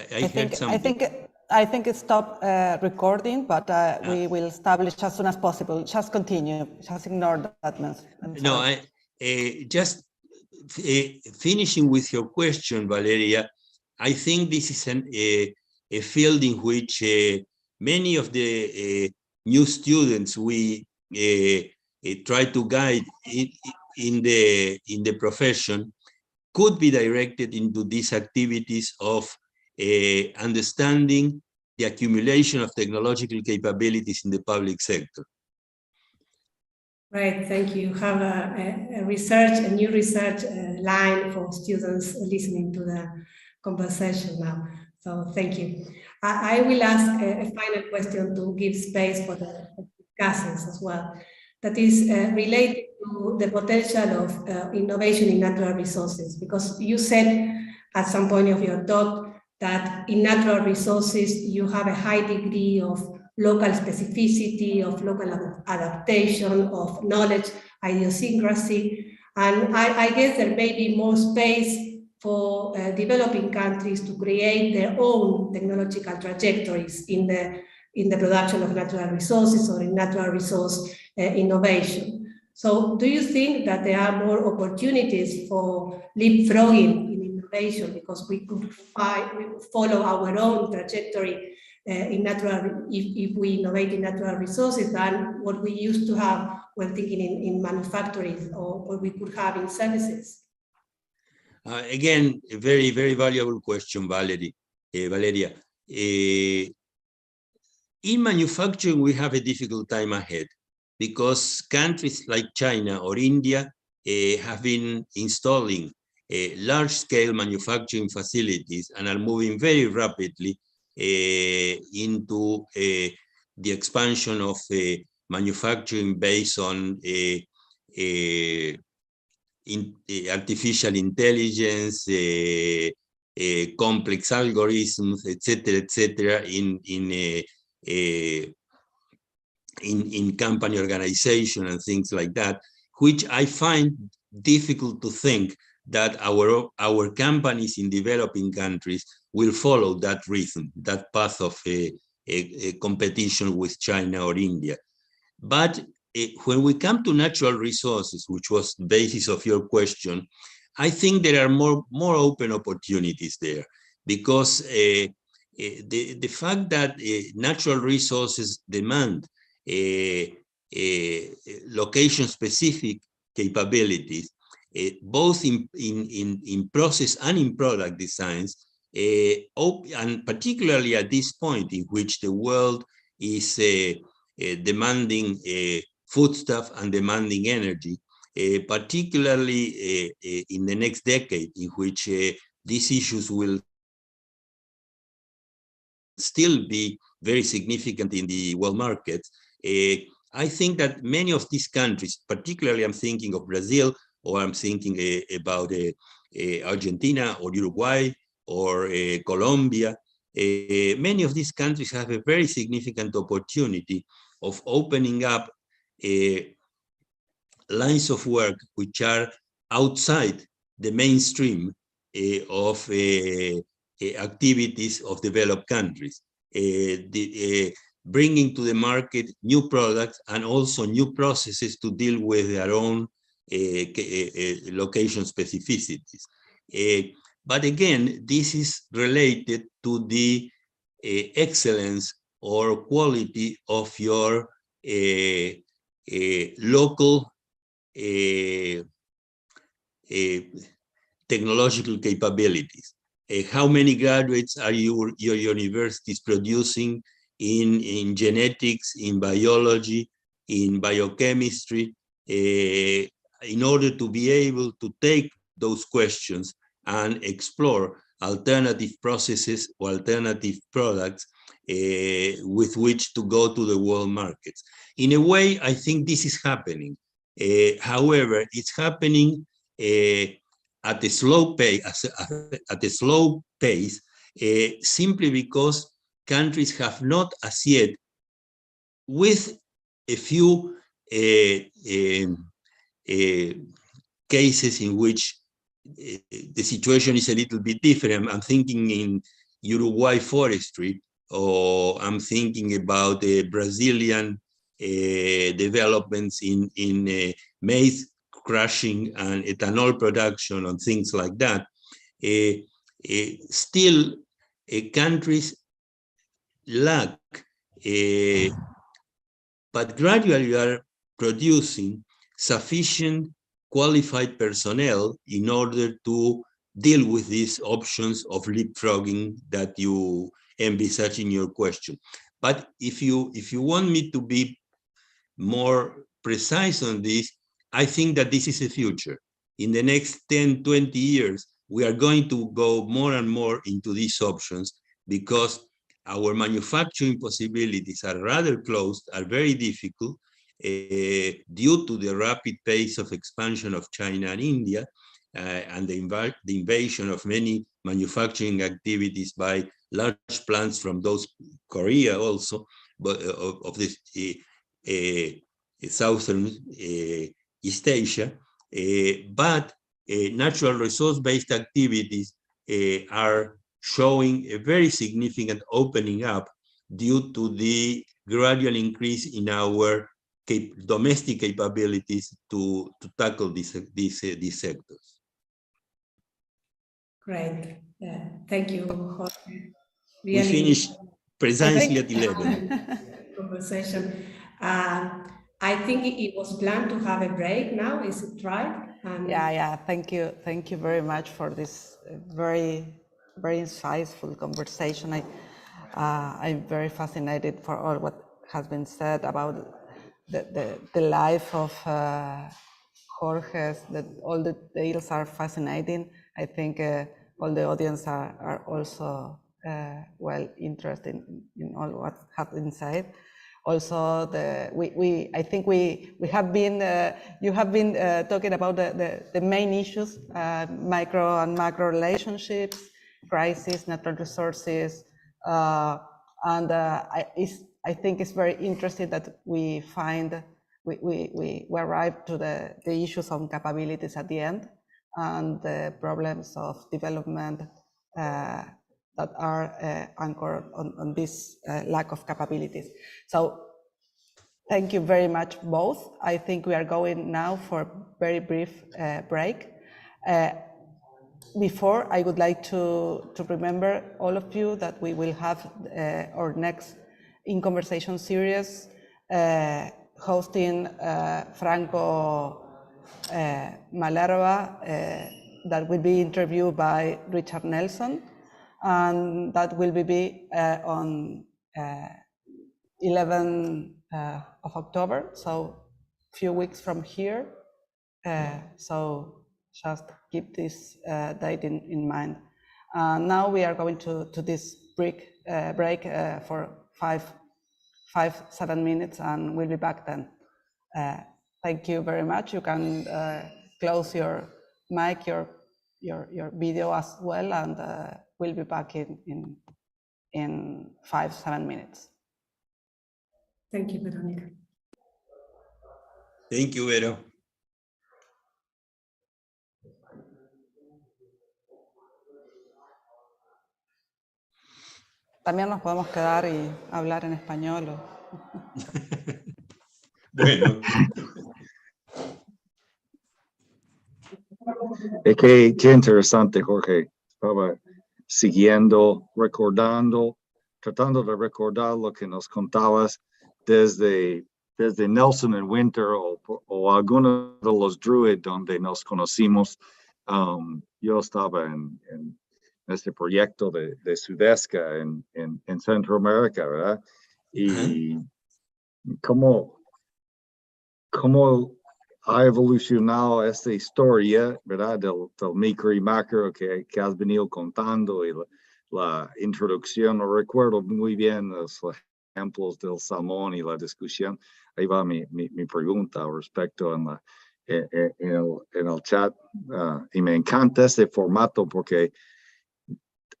I think it stopped recording, but we will establish as soon as possible. Just continue. Just ignore that. No, just finishing with your question, Valeria. I think this is a field in which many of the new students we try to guide in the profession could be directed into these activities of understanding the accumulation of technological capabilities in the public sector. Right, thank you. You have a new research line for students listening to the conversation now. So thank you. I will ask a final question to give space for the discussants as well. That is related to the potential of innovation in natural resources, because you said at some point of your talk that in natural resources you have a high degree of local specificity, of local adaptation, of knowledge, idiosyncrasy. And I guess there may be more space for developing countries to create their own technological trajectories in the production of natural resources or in natural resource innovation. So do you think that there are more opportunities for leapfrogging in innovation because we could follow our own trajectory in natural, if we innovate in natural resources than what we used to have when thinking in manufacturing or we could have in services? Again, a very, very valuable question, Valeria. In manufacturing, we have a difficult time ahead because countries like China or India have been installing large-scale manufacturing facilities and are moving very rapidly into the expansion of manufacturing based on artificial intelligence, complex algorithms, etc., in company organization and things like that, which I find difficult to think that our companies in developing countries will follow that rhythm, that path of a competition with China or India. But when we come to natural resources, which was the basis of your question, I think there are more open opportunities there, because the fact that natural resources demand location-specific capabilities, both in process and in product designs, and particularly at this point in which the world is demanding foodstuff and demanding energy, particularly in the next decade, in which these issues will still be very significant in the world markets. I think that many of these countries, particularly I'm thinking of Brazil, or I'm thinking about Argentina or Uruguay or Colombia, many of these countries have a very significant opportunity of opening up lines of work which are outside the mainstream of activities of developed countries, bringing to the market new products and also new processes to deal with their own location specificities. But again, this is related to the excellence or quality of your local technological capabilities. How many graduates are your universities producing in genetics, in biology, in biochemistry, in order to be able to take those questions and explore alternative processes or alternative products with which to go to the world markets. In a way, I think this is happening. However, it's happening at a slow pace, simply because countries have not as yet, with a few cases in which the situation is a little bit different. I'm thinking in Uruguay forestry, or I'm thinking about Brazilian developments in maize crushing and ethanol production and things like that. Still, countries lack, but gradually are producing sufficient qualified personnel in order to deal with these options of leapfrogging that you envisage in your question. But if you want me to be more precise on this, I think that this is the future. In the next 10, 20 years, we are going to go more and more into these options because our manufacturing possibilities are rather closed, are very difficult due to the rapid pace of expansion of China and India and the invasion of many manufacturing activities by large plants from those Korea also, but of this southern East Asia. But natural resource-based activities are showing a very significant opening up due to the gradual increase in our domestic capabilities to tackle these sectors. Great. Thank you, Jorge. We finish precisely at 11. Conversation. I think it was planned to have a break now, is it right? Yeah, thank you very much for this very insightful conversation. I'm very fascinated for all what has been said about the life of Jorge. That all the details are fascinating. I think all the audience are also well interested in all what has been said. Also, I think we have been you have been talking about the main issues, micro and macro relationships, crisis, natural resources, and I think it's very interesting that we find we arrive to the issues on capabilities at the end and the problems of development that are anchored on this lack of capabilities. So thank you very much both. I think we are going now for a very brief break. Before, I would like to remember all of you that we will have our next In Conversation series hosting Franco Malerva that will be interviewed by Richard Nelson. And that will be on 11 of October, so a few weeks from here. So just keep this date in mind. Now we are going to this break for 7 minutes, and we'll be back then. Thank you very much. You can close your mic, your video as well, and we'll be back in 5-7 minutes. Thank you, Veronica. Thank you, Vero. También nos podemos quedar y hablar en español. Bueno. Qué interesante, Jorge. Estaba siguiendo, recordando, tratando de recordar lo que nos contabas desde Nelson and Winter o alguno de los Druid donde nos conocimos. Yo estaba en este proyecto de Sudesca en Centroamérica, ¿verdad? Y cómo ha evolucionado esta historia, ¿verdad? Del micro y macro que has venido contando y la introducción. No recuerdo muy bien los ejemplos del salmón y la discusión. Ahí va mi pregunta al respecto en el chat. Y me encanta este formato porque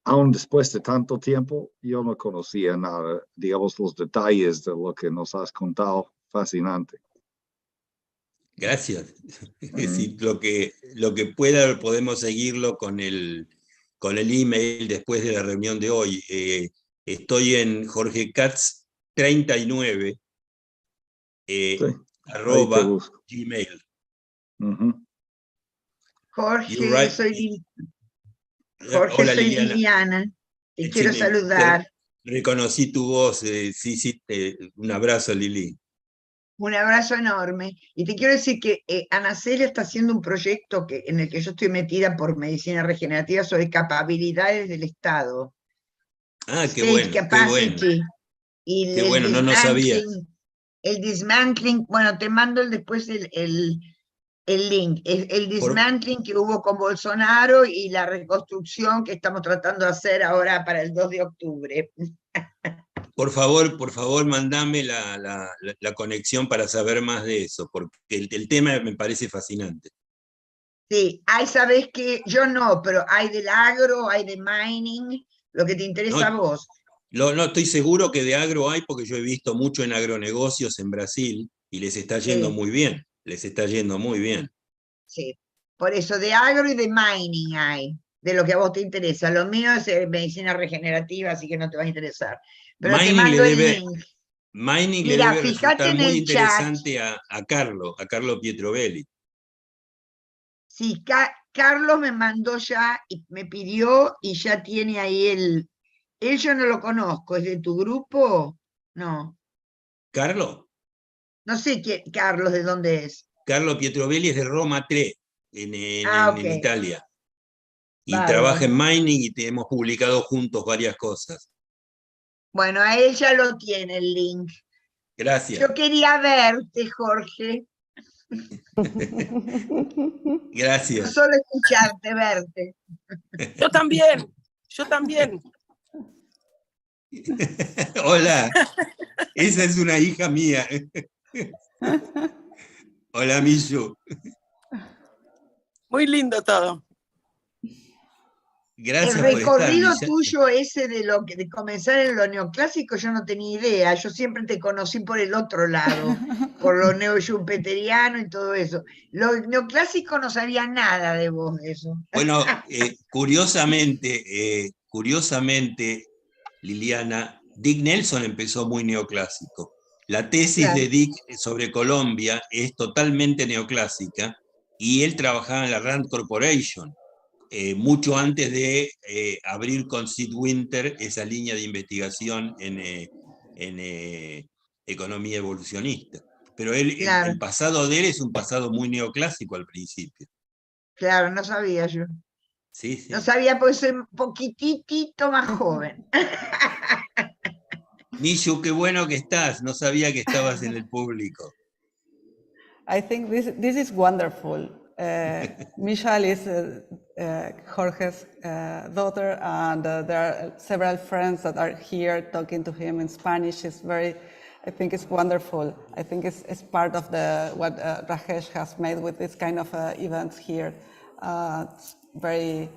aún después de tanto tiempo, yo no conocía nada, digamos, los detalles de lo que nos has contado. Fascinante. Gracias. Es decir, lo que pueda, podemos seguirlo con el email después de la reunión de hoy. Estoy en Jorge Katz 39 @ Gmail. Jorge, soy Liliana. Te quiero saludar. Reconocí tu voz. Sí, un abrazo, Lili. Un abrazo enorme. Y te quiero decir que Ana Celia está haciendo un proyecto en el que yo estoy metida por medicina regenerativa sobre capacidades del Estado. Ah, qué bueno, qué bueno. Y qué bueno, no sabía. El dismantling, bueno, te mando después el link, el dismantling que hubo con Bolsonaro y la reconstrucción que estamos tratando de hacer ahora para el 2 de octubre. Por favor, mandame la conexión para saber más de eso, porque el tema me parece fascinante. Sí, hay, sabes que yo no, pero hay del agro, hay de mining, lo que te interesa a No, vos. no estoy seguro que de agro hay, porque yo he visto mucho en agronegocios en Brasil y les está yendo Sí. muy bien, les está yendo muy bien. Sí, por eso de agro y de mining hay, de lo que a vos te interesa. Lo mío es medicina regenerativa, así que no te va a interesar. Pero te Mining le mando el debe, link. mining le Mira, debe fíjate resultar en muy el chat. interesante a Carlo Pietrovelli. Sí, Carlos me mandó ya y me pidió y ya tiene ahí el. Él yo no lo conozco, ¿es de tu grupo? No, ¿Carlo? no sé Carlos de dónde es. Carlo Pietrovelli es de Roma 3, Ah, en ok, Italia. Y trabaja bárbaro. en mining y hemos publicado juntos varias cosas. Bueno, a él ya lo tiene el link. Gracias. Yo quería verte, Jorge. No Gracias. solo escucharte, verte. Yo también, yo también. Hola, esa es una hija mía. Hola, Miyu. Muy lindo todo. El Gracias por estar. recorrido tuyo ese de comenzar en lo neoclásico, yo no tenía idea. Yo siempre te conocí por el otro lado, por lo neo-schumpeteriano y todo eso. Lo neoclásico no sabía nada de vos de eso. Bueno, curiosamente, Liliana, Dick Nelson empezó muy neoclásico. La tesis Claro, de Dick sobre Colombia es totalmente neoclásica y él trabajaba en la Rand Corporation, mucho antes de abrir con Sid Winter esa línea de investigación en economía evolucionista. Pero claro, el pasado de él es un pasado muy neoclásico al principio. claro, no sabía yo. Sí, No sí. sabía porque soy un poquitito más joven. Nishu, qué bueno que estás. No sabía que estabas en el público. I think this is wonderful. Michelle is Jorge's daughter, and there are several friends that are here talking to him in Spanish. I think it's wonderful. I think it's part of what Rajesh has made with this kind of events here. It's very.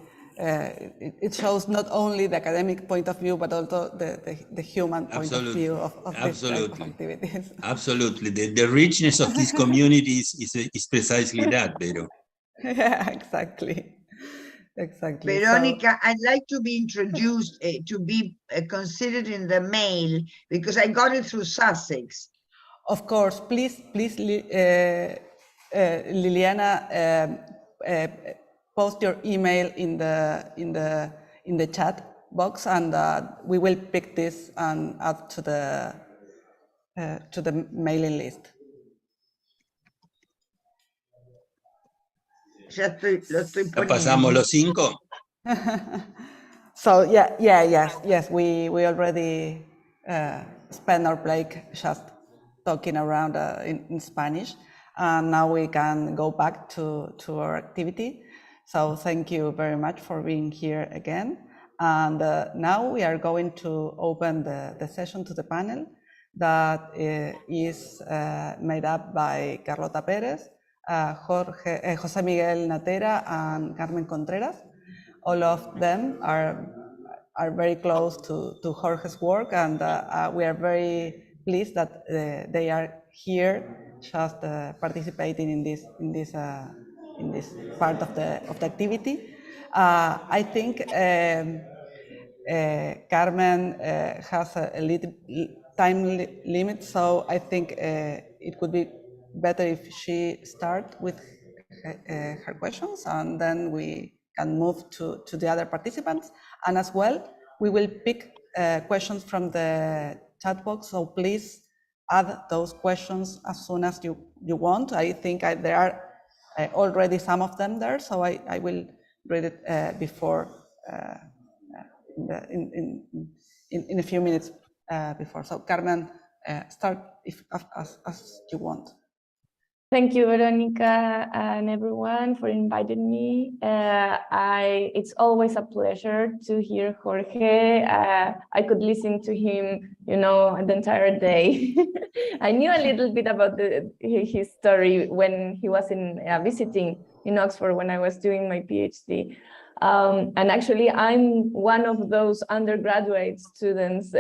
It shows not only the academic point of view, but also the human point of view of this type of activities. Absolutely. The richness of this community is precisely that, Vero. Yeah, exactly. Exactly. Veronica, I'd like to be introduced, to be considered in the mail, because I got it through Sussex. Of course, please, Liliana, post your email in the chat box, and we will pick this and add to the mailing list. Ya lo estoy ¿Ya poniendo. pasamos los 5? So yes, we already spent our break just talking around in Spanish, and now we can go back to our activity. So thank you very much for being here again. And now we are going to open the session to the panel that is made up by Carlota Pérez, José Miguel Natera, and Carmen Contreras. All of them are very close to Jorge's work, and we are very pleased that they are here, just participating in this part of the activity. I think Carmen has a little time limit, so I think it could be better if she starts with her questions, and then we can move to the other participants. And as well, we will pick questions from the chat box, so please add those questions as soon as you want. I think there are already some of them there, so I will read it before in a few minutes before. So Carmen, start as you want. Thank you, Veronica, and everyone for inviting me. It's always a pleasure to hear Jorge. I could listen to him, the entire day. I knew a little bit about his story when he was visiting in Oxford when I was doing my PhD. And actually, I'm one of those undergraduate students.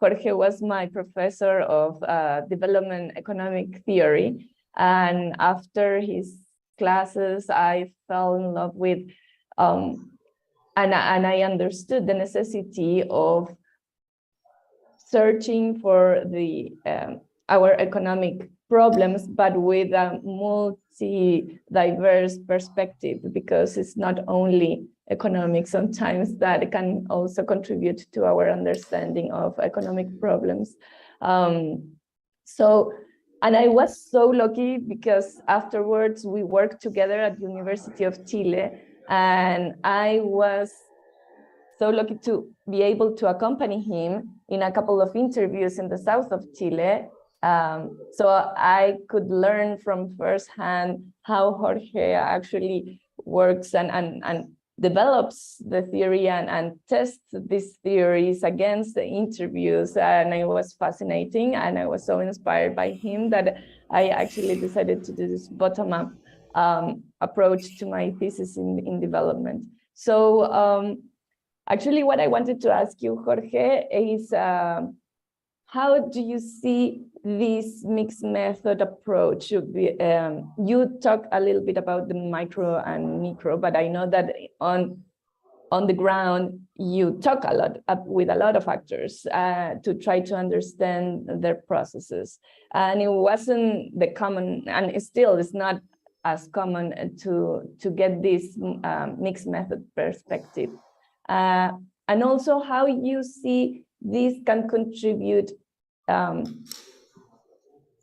Jorge was my professor of development economic theory. And after his classes, I fell in love with, and I understood the necessity of searching for our economic problems, but with a multi-diverse perspective, because it's not only economic sometimes that can also contribute to our understanding of economic problems. And I was so lucky because afterwards we worked together at the University of Chile, and I was so lucky to be able to accompany him in a couple of interviews in the south of Chile. So I could learn from firsthand how Jorge actually works and develops the theory and tests these theories against the interviews. And it was fascinating, and I was so inspired by him that I actually decided to do this bottom-up approach to my thesis in development. So actually what I wanted to ask you, Jorge, is how do you see this mixed method approach? You talk a little bit about the micro and micro, but I know that on the ground, you talk a lot with a lot of actors to try to understand their processes. And it wasn't the common, and it still is not as common to get this mixed method perspective. And also how you see this can contribute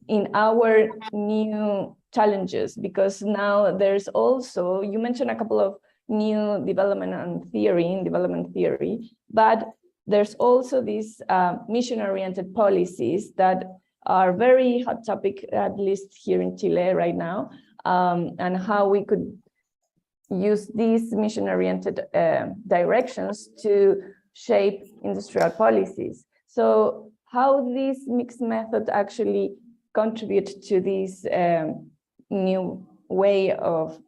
in our new challenges, because now there's also, you mentioned a couple of new development theory, but there's also these mission-oriented policies that are very hot topic, at least here in Chile right now, and how we could use these mission-oriented directions to shape industrial policies. So how this mixed method actually contribute to this new way of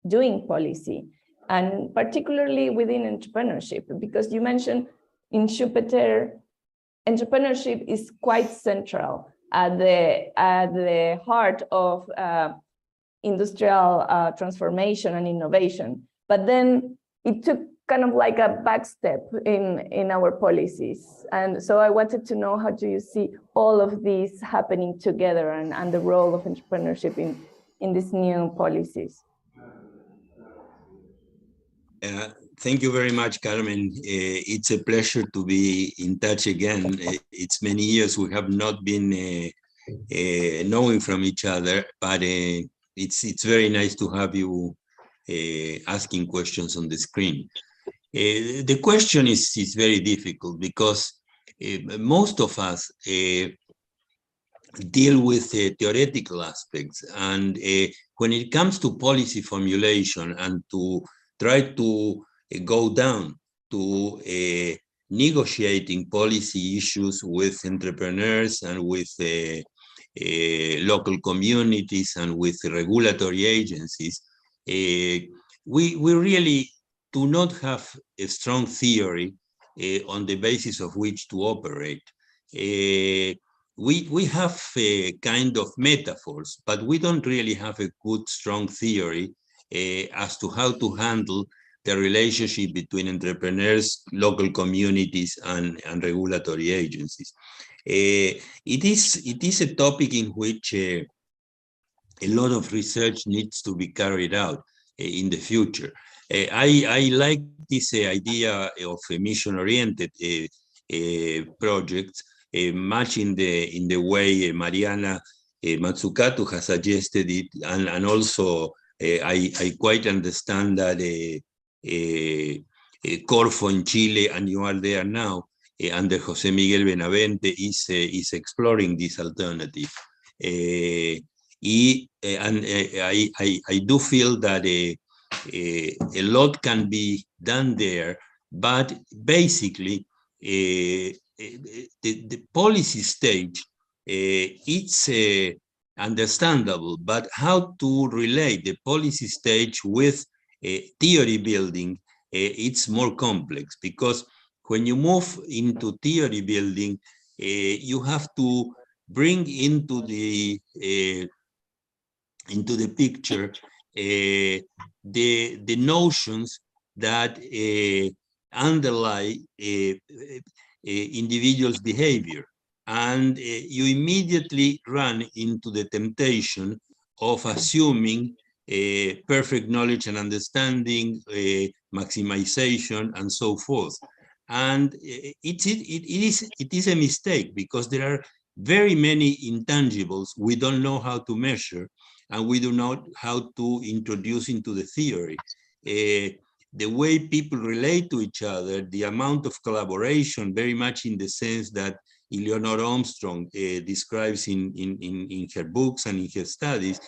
doing policy, and particularly within entrepreneurship, because you mentioned in Schumpeter, entrepreneurship is quite central at the heart of industrial transformation and innovation. But then it took kind of like a back step in our policies. And so I wanted to know, how do you see all of these happening together and the role of entrepreneurship in these new policies? Thank you very much, Carmen. It's a pleasure to be in touch again. It's many years we have not been knowing from each other, but it's very nice to have you asking questions on the screen. The question is very difficult because most of us deal with theoretical aspects, and when it comes to policy formulation and to try to go down to negotiating policy issues with entrepreneurs and with local communities and with regulatory agencies, we really do not have a strong theory on the basis of which to operate. We have kind of metaphors, but we don't really have a good, strong theory as to how to handle the relationship between entrepreneurs, local communities, and regulatory agencies. It is a topic in which a lot of research needs to be carried out in the future. I like this idea of a mission-oriented projects, much in the way Mariana Mazzucato has suggested it, and also I quite understand that Corfo in Chile, and you are there now, under Jose Miguel Benavente is exploring this alternative. I do feel that a lot can be done there, but basically the policy stage, it's understandable, but how to relate the policy stage with theory building, it's more complex, because when you move into theory building, you have to bring into the picture the notions that underlie individuals' behavior, and you immediately run into the temptation of assuming perfect knowledge and understanding, maximization, and so forth. And it is a mistake, because there are very many intangibles we don't know how to measure, and we don't know how to introduce into the theory. The way people relate to each other, the amount of collaboration, very much in the sense that Eleanor Armstrong describes in her books and in her studies,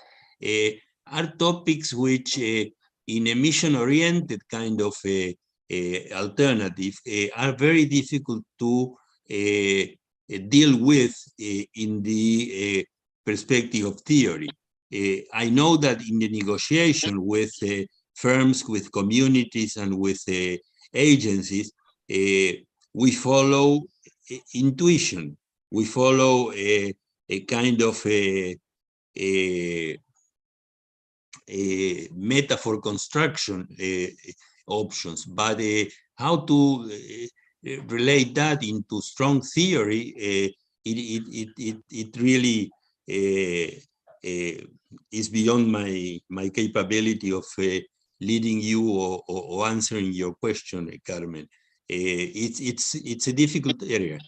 are topics which, in a mission-oriented kind of alternative, are very difficult to deal with in the perspective of theory. I know that in the negotiation with firms, with communities, and with agencies, we follow intuition. We follow a kind of a metaphor construction options, but how to relate that into strong theory, it really is beyond my capability of leading you or answering your question, Carmen. It's a difficult area.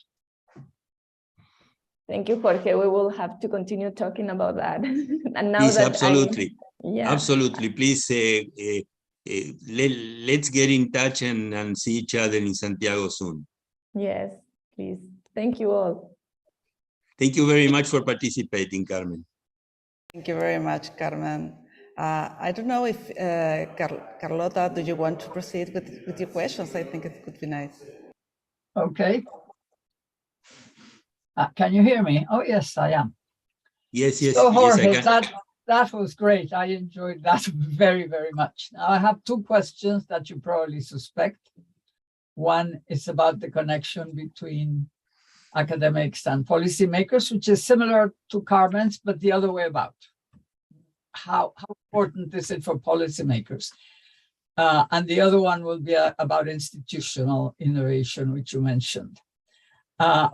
Thank you, Jorge. We will have to continue talking about that. And now Please, that absolutely. Yeah. Absolutely. Please, let's get in touch and see each other in Santiago soon. Yes, please. Thank you all. Thank you very much for participating, Carmen. Thank you very much, Carmen. I don't know if, Carlota, do you want to proceed with your questions? I think it could be nice. Okay. Can you hear me? Oh, yes, I am. Yes, yes, So, Jorge, yes, I can. that was great. I enjoyed that very, very much. Now, I have two questions that you probably suspect. One is about the connection between academics and policymakers, which is similar to Carmen's, but the other way about. How important is it for policymakers? And the other one will be about institutional innovation, which you mentioned.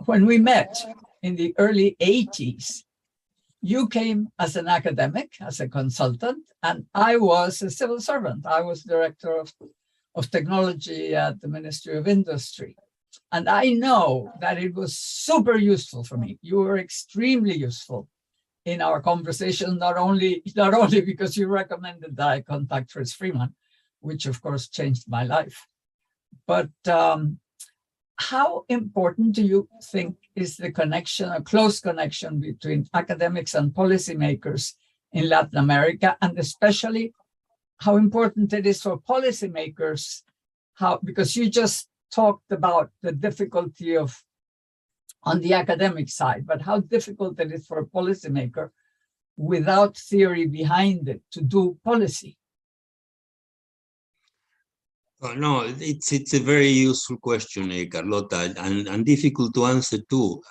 When we met in the early 80s, you came as an academic, as a consultant, and I was a civil servant. I was director of technology at the Ministry of Industry. And I know that it was super useful for me. You were extremely useful in our conversation, not only because you recommended that I contact Fritz Freeman, which of course changed my life, but how important do you think is the connection, a close connection between academics and policymakers in Latin America, and especially how important it is for policymakers, because you just talked about the difficulty on the academic side, but how difficult it is for a policymaker without theory behind it to do policy? No, it's a very useful question, Carlota, and difficult to answer too.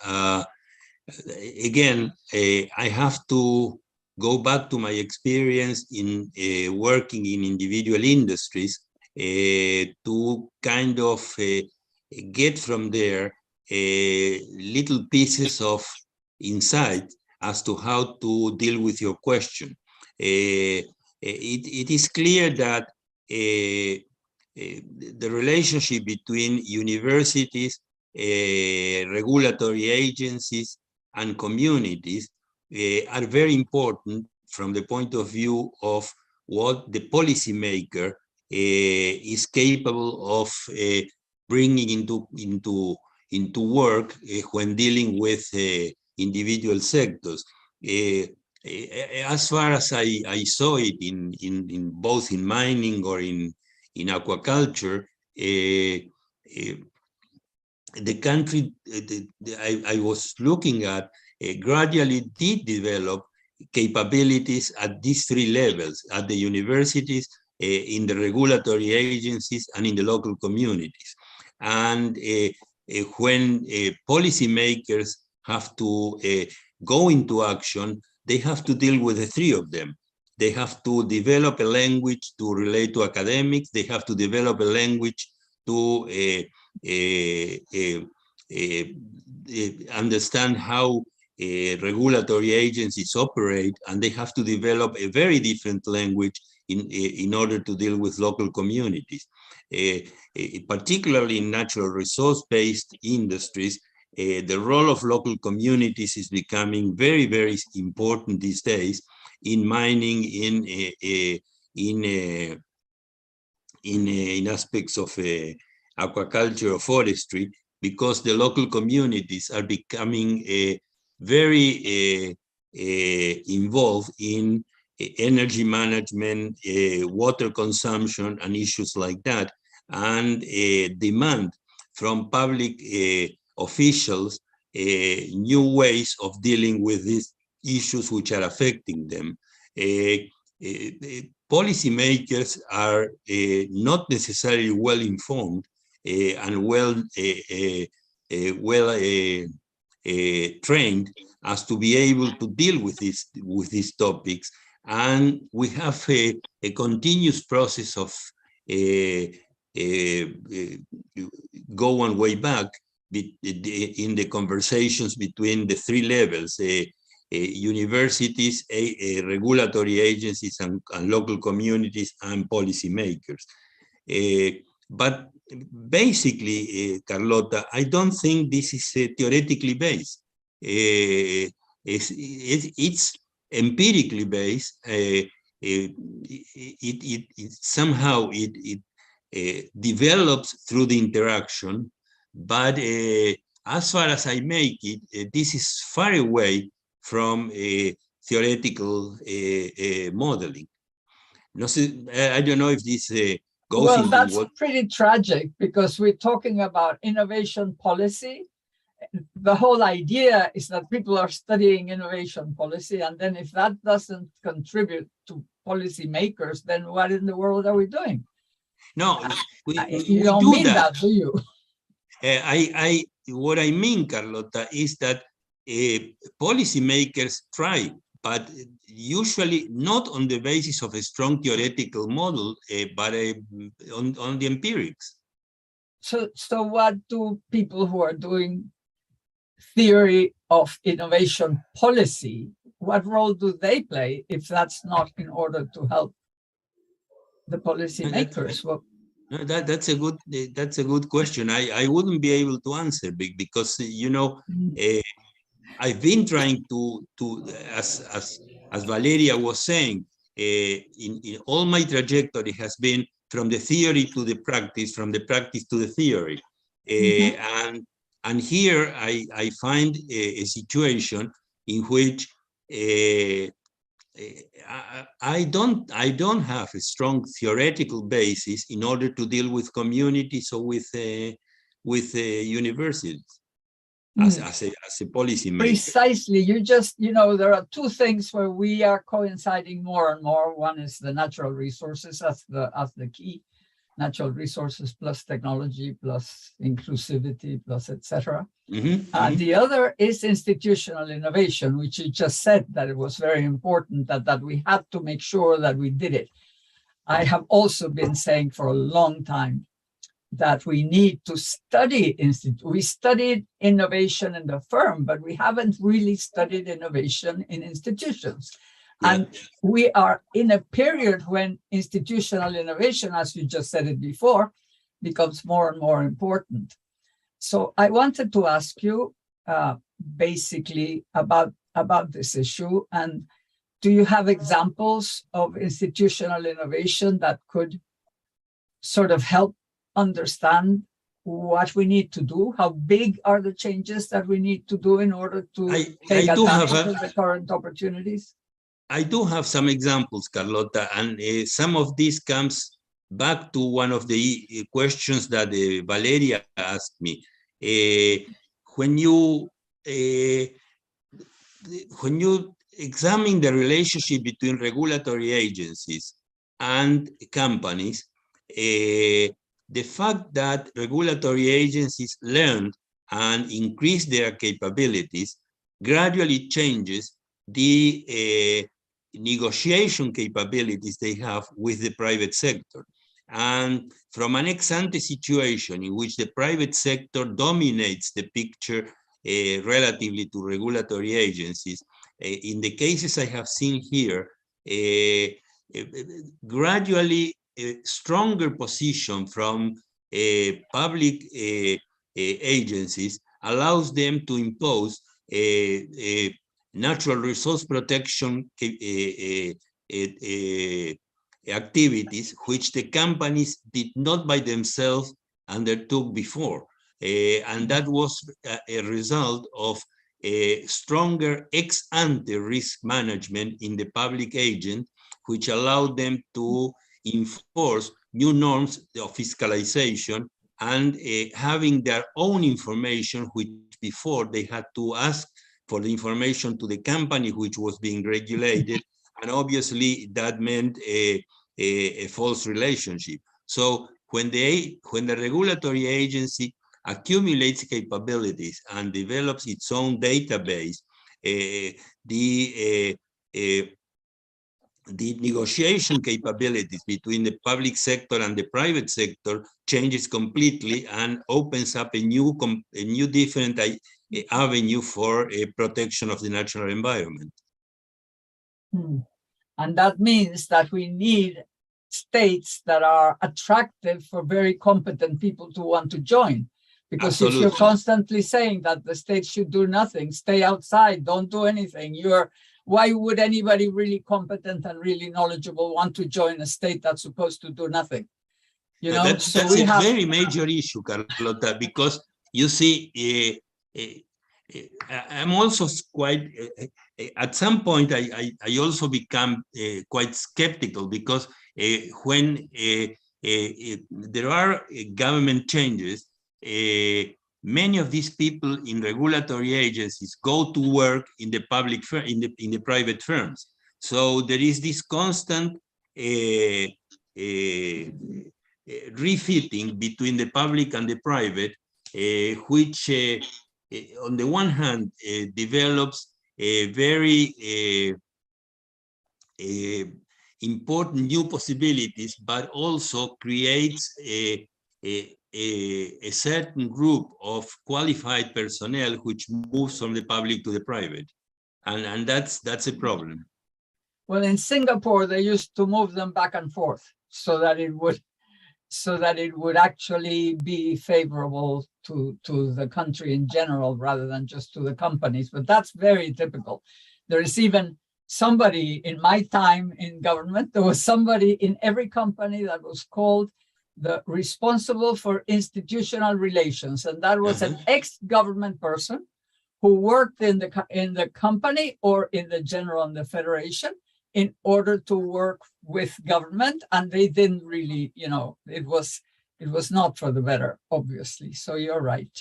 Again, I have to go back to my experience in working in individual industries to kind of get from there little pieces of insight as to how to deal with your question. It is clear that the relationship between universities, regulatory agencies, and communities are very important from the point of view of what the policymaker is capable of bringing into into work when dealing with individual sectors. As far as I saw it in both in mining or in aquaculture, the country I was looking at gradually did develop capabilities at these three levels, at the universities, in the regulatory agencies, and in the local communities. And when policymakers have to go into action, they have to deal with the three of them. They have to develop a language to relate to academics. They have to develop a language to understand how regulatory agencies operate, and they have to develop a very different language in order to deal with local communities. Particularly in natural resource-based industries, the role of local communities is becoming very, very important these days in mining, in aspects of aquaculture or forestry, because the local communities are becoming very involved in energy management, water consumption, and issues like that, and demand from public officials new ways of dealing with these issues which are affecting them. Policymakers are not necessarily well informed and well trained as to be able to deal with these topics, and we have a continuous process of going way back in the conversations between the three levels, universities, regulatory agencies, and local communities, and policymakers. But basically, Carlota, I don't think this is theoretically based. It's empirically based. Somehow develops through the interaction, but as far as I make it, this is far away from theoretical modeling. No sé, I don't know if this goes well, into that's what... pretty tragic, because we're talking about innovation policy. The whole idea is that people are studying innovation policy, and then if that doesn't contribute to policymakers, then what in the world are we doing? No, you don't mean that, do you? What I mean, Carlota, is that policymakers try, but usually not on the basis of a strong theoretical model, but on the empirics. So what do people who are doing theory of innovation policy, what role do they play if that's not in order to help the policymakers? Well, that's a good question. I wouldn't be able to answer because you know I've been trying to as Valeria was saying, in all my trajectory has been from the theory to the practice, from the practice to the theory, and here I find a situation in which I don't have a strong theoretical basis in order to deal with communities or with universities as a policy maker. Precisely. You just, you know, there are two things where we are coinciding more and more. One is the natural resources as the key, natural resources plus technology plus inclusivity plus etc. And the other is institutional innovation, which you just said that it was very important that we had to make sure that we did it. I have also been saying for a long time that we need to study we studied innovation in the firm, but we haven't really studied innovation in institutions. And we are in a period when institutional innovation, as you just said it before, becomes more and more important. So I wanted to ask you basically about this issue. And do you have examples of institutional innovation that could sort of help understand what we need to do? How big are the changes that we need to do in order to take I do have advantage of the current opportunities? I do have some examples, Carlota, and some of this comes back to one of the questions that Valeria asked me. When you examine the relationship between regulatory agencies and companies, the fact that regulatory agencies learned and increased their capabilities gradually changes the negotiation capabilities they have with the private sector. And from an ex-ante situation in which the private sector dominates the picture relatively to regulatory agencies, in the cases I have seen here, gradually a stronger position from public agencies allows them to impose natural resource protection activities which the companies did not by themselves undertook before. And that was a result of a stronger ex-ante risk management in the public agent, which allowed them to enforce new norms of fiscalization and having their own information, which before they had to ask for the information to the company which was being regulated. And obviously that meant a false relationship. So when the regulatory agency accumulates capabilities and develops its own database, the negotiation capabilities between the public sector and the private sector changes completely and opens up a new different avenue for protection of the natural environment. And that means that we need states that are attractive for very competent people to want to join. Because Absolutely. if you're constantly saying that the state should do nothing, stay outside, don't do anything, why would anybody really competent and really knowledgeable want to join a state that's supposed to do nothing? You know, that's a very major issue, Carlota, because you see, I'm also quite, at some point, I also become quite skeptical because when there are government changes, many of these people in regulatory agencies go to work in the public in the private firms. So there is this constant refitting between the public and the private, which on the one hand develops a very important new possibilities, but also creates a certain group of qualified personnel which moves from the public to the private, and that's a problem. Well, in Singapore, they used to move them back and forth so that it would actually be favorable to the country in general rather than just to the companies. But that's very typical. There is even somebody in my time in government, there was somebody in every company that was called the responsible for institutional relations. And that was an ex-government person who worked in the company or in the general and the federation in order to work with government. And they didn't really, you know, it was not for the better, obviously. So you're right.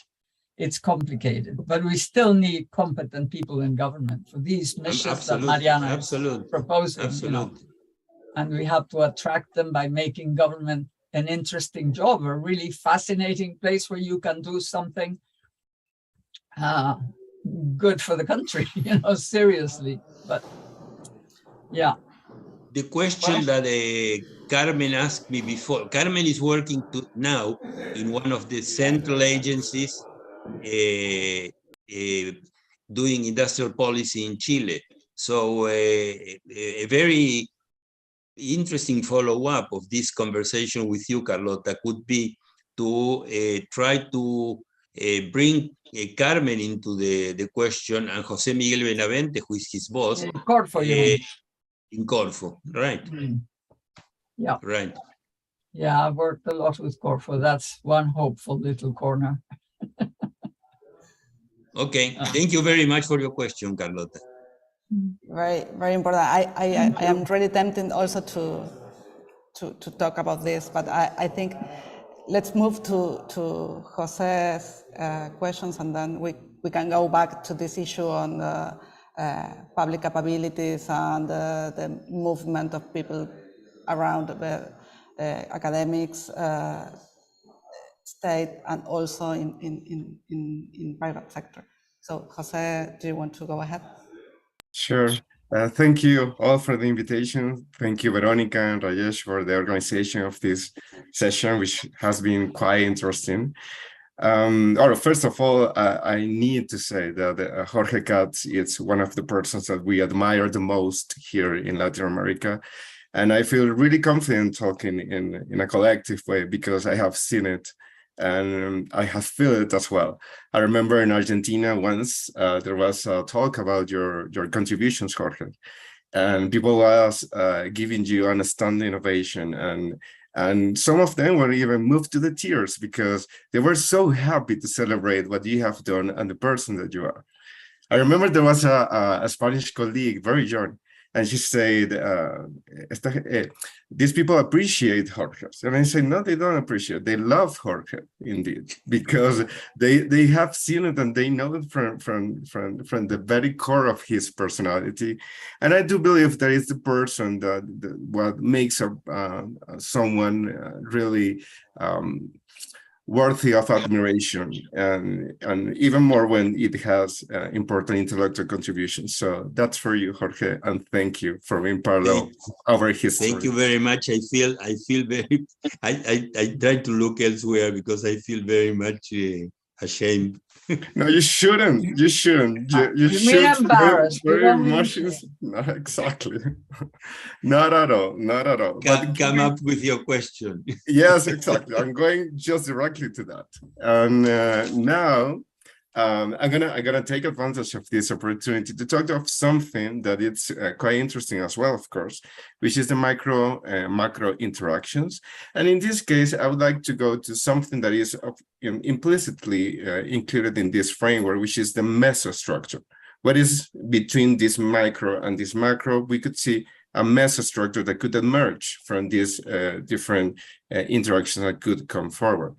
It's complicated, but we still need competent people in government for these missions that Mariana is proposing. You know, and we have to attract them by making government an interesting job, a really fascinating place where you can do something good for the country, you know, seriously. But yeah. The question that Carmen asked me before, Carmen is working now in one of the central agencies doing industrial policy in Chile. So a very interesting follow-up of this conversation with you, Carlota, could be to try to bring Carmen into the question and Jose Miguel Benavente, who is his boss, in Corfo, in Corfo, right? Yeah. Right. Yeah, I've worked a lot with Corfu. That's one hopeful little corner. Okay, thank you very much for your question, Carlota. Very, very important. I am really tempted also to talk about this, but I think let's move to Jose's questions, and then we can go back to this issue on public capabilities and the movement of people around the academics, state, and also in private sector. So Jose, do you want to go ahead? Sure. Thank you all for the invitation. Thank you, Veronica and Rajesh, for the organization of this session, which has been quite interesting. First of all, I need to say that Jorge Katz is one of the persons that we admire the most here in Latin America. And I feel really confident talking in a collective way because I have seen it and I have felt it as well. I remember in Argentina once there was a talk about your contributions, Jorge, and people was giving you an standing ovation, and some of them were even moved to the tears because they were so happy to celebrate what you have done and the person that you are. I remember there was a Spanish colleague, very young, and she said, these people appreciate Jorge. And I said, no, they don't appreciate. They love Jorge, indeed, because they have seen it and they know it from the very core of his personality. And I do believe that is the person that what makes someone really worthy of admiration, and even more when it has important intellectual contributions. So that's for you, Jorge, and thank you for being part of our history. Thank you very much. I feel very, I try to look elsewhere because I feel very much ashamed. No, you shouldn't. You shouldn't. You mean embarrassed? Very emotions. No, exactly. Not at all. Not at all. Come up with your question. Yes, exactly. I'm going just directly to that. And now I'm gonna take advantage of this opportunity to talk of something that it's quite interesting as well, of course, which is the macro interactions. And in this case, I would like to go to something that is implicitly included in this framework, which is the mesostructure. What is between this micro and this macro? We could see a mesostructure that could emerge from these different interactions that could come forward.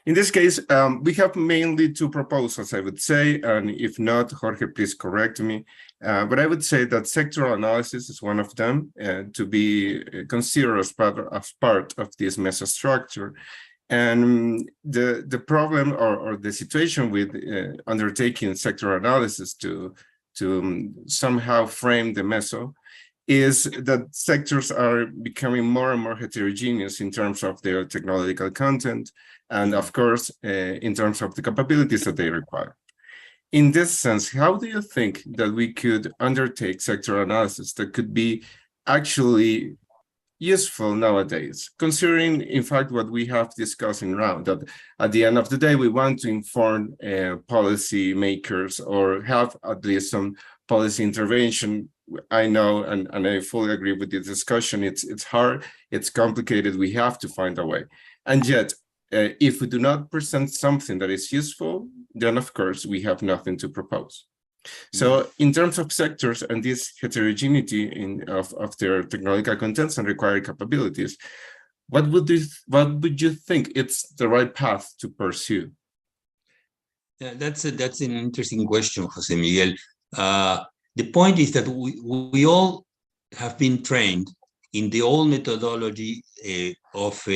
In this case, we have mainly two proposals, I would say, and if not, Jorge, please correct me. But I would say that sectoral analysis is one of them to be considered as part of this mesostructure. And the problem or the situation with undertaking sectoral analysis to somehow frame the meso is that sectors are becoming more and more heterogeneous in terms of their technological content, and of course, in terms of the capabilities that they require. In this sense, how do you think that we could undertake sectoral analysis that could be actually useful nowadays, considering, in fact, what we have discussed in round, that at the end of the day, we want to inform policy makers or have at least some policy intervention. I know, and I fully agree with the discussion, it's hard, it's complicated, we have to find a way. And yet, if we do not present something that is useful, then of course we have nothing to propose. So in terms of sectors and this heterogeneity of their technological contents and required capabilities, what would you think it's the right path to pursue? Yeah, that's an interesting question, Jose Miguel. The point is that we all have been trained in the old methodology of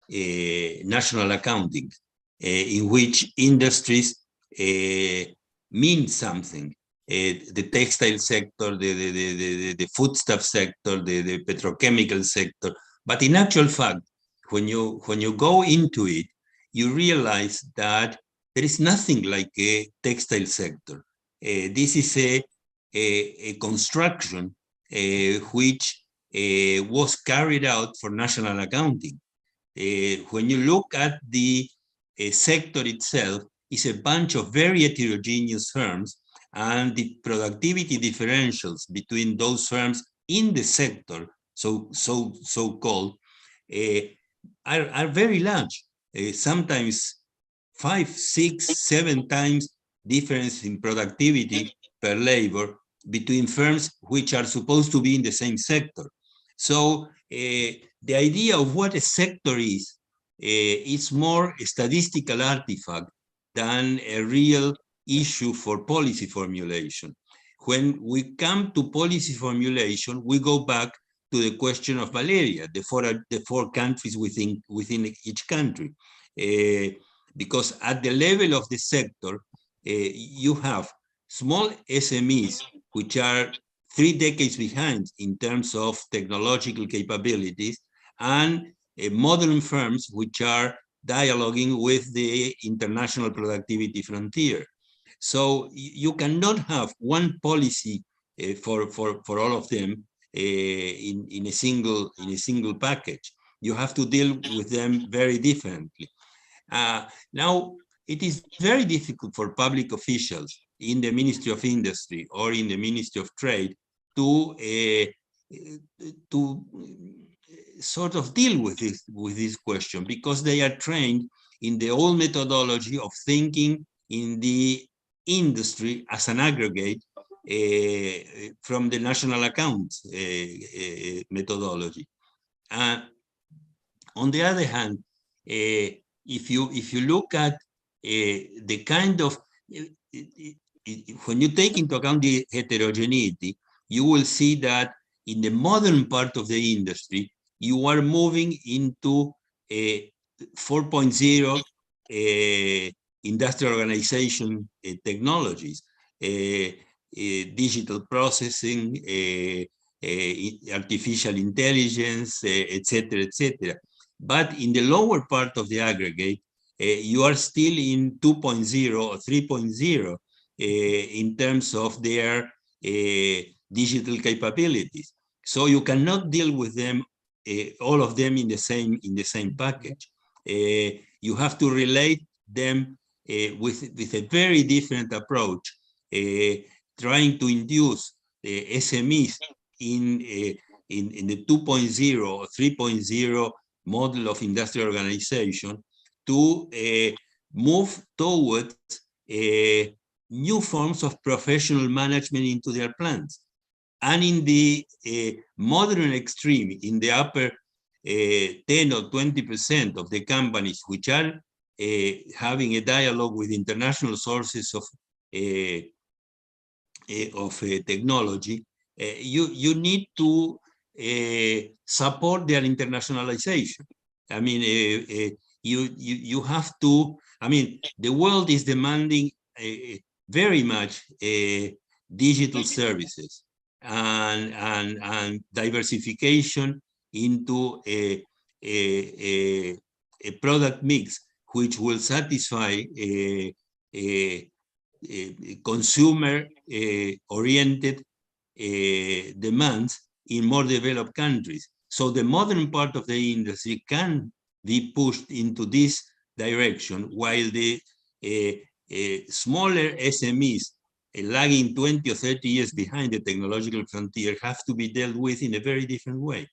national accounting, in which industries mean something. The textile sector, the foodstuff sector, the petrochemical sector. But in actual fact, when you go into it, you realize that there is nothing like a textile sector. This is a construction which was carried out for national accounting. When you look at the sector itself, it's a bunch of very heterogeneous firms, and the productivity differentials between those firms in the sector, so-called, are very large, sometimes 5, 6, 7 times difference in productivity per labor between firms which are supposed to be in the same sector. So the idea of what a sector is more a statistical artifact than a real issue for policy formulation. When we come to policy formulation, we go back to the question of Valeria, the four countries within each country. Because at the level of the sector, you have small SMEs, which are 3 decades behind in terms of technological capabilities, and modern firms which are dialoguing with the international productivity frontier. So you cannot have one policy for all of them in a single package. You have to deal with them very differently. Now, it is very difficult for public officials in the Ministry of Industry or in the Ministry of Trade to sort of deal with this question, because they are trained in the old methodology of thinking in the industry as an aggregate from the national accounts methodology. On the other hand, if you look at the kind of, when you take into account the heterogeneity, you will see that in the modern part of the industry, you are moving into 4.0 industrial organization technologies, digital processing, artificial intelligence, etc., etc. But in the lower part of the aggregate, you are still in 2.0 or 3.0 in terms of their digital capabilities. So you cannot deal with them, all of them in the same package. You have to relate them with a very different approach, trying to induce SMEs in the 2.0 or 3.0 model of industrial organization to move towards new forms of professional management into their plants. And in the modern extreme, in the upper 10 or 20% of the companies which are having a dialogue with international sources of technology, you need to support their internationalization. I mean, you have to, I mean, the world is demanding very much digital services and diversification into a product mix which will satisfy consumer-oriented demands in more developed countries. So the modern part of the industry can be pushed into this direction, while the smaller SMEs lagging 20 or 30 years behind the technological frontier have to be dealt with in a very different way.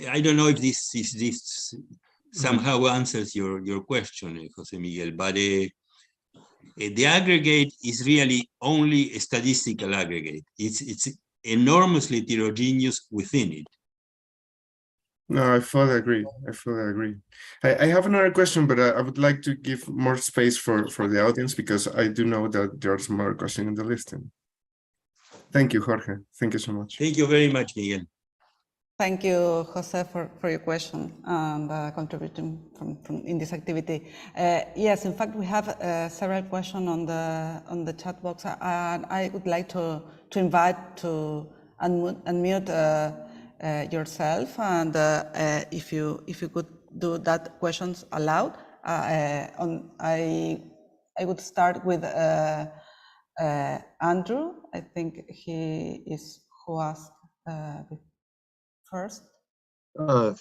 I don't know if this somehow answers your question, Jose Miguel, but the aggregate is really only a statistical aggregate. It's enormously heterogeneous within it. No, I fully agree. I fully agree. I have another question, but I would like to give more space for the audience, because I do know that there's more questions in the listing. Thank you, Jorge. Thank you so much. Thank you very much, Miguel. Thank you, Jose, for your question and contributing in this activity. Yes, in fact, we have several questions on the chat box, and I would like to invite to unmute yourself, and if you could do that questions aloud. I would start with Andrew. I think he is who asked first.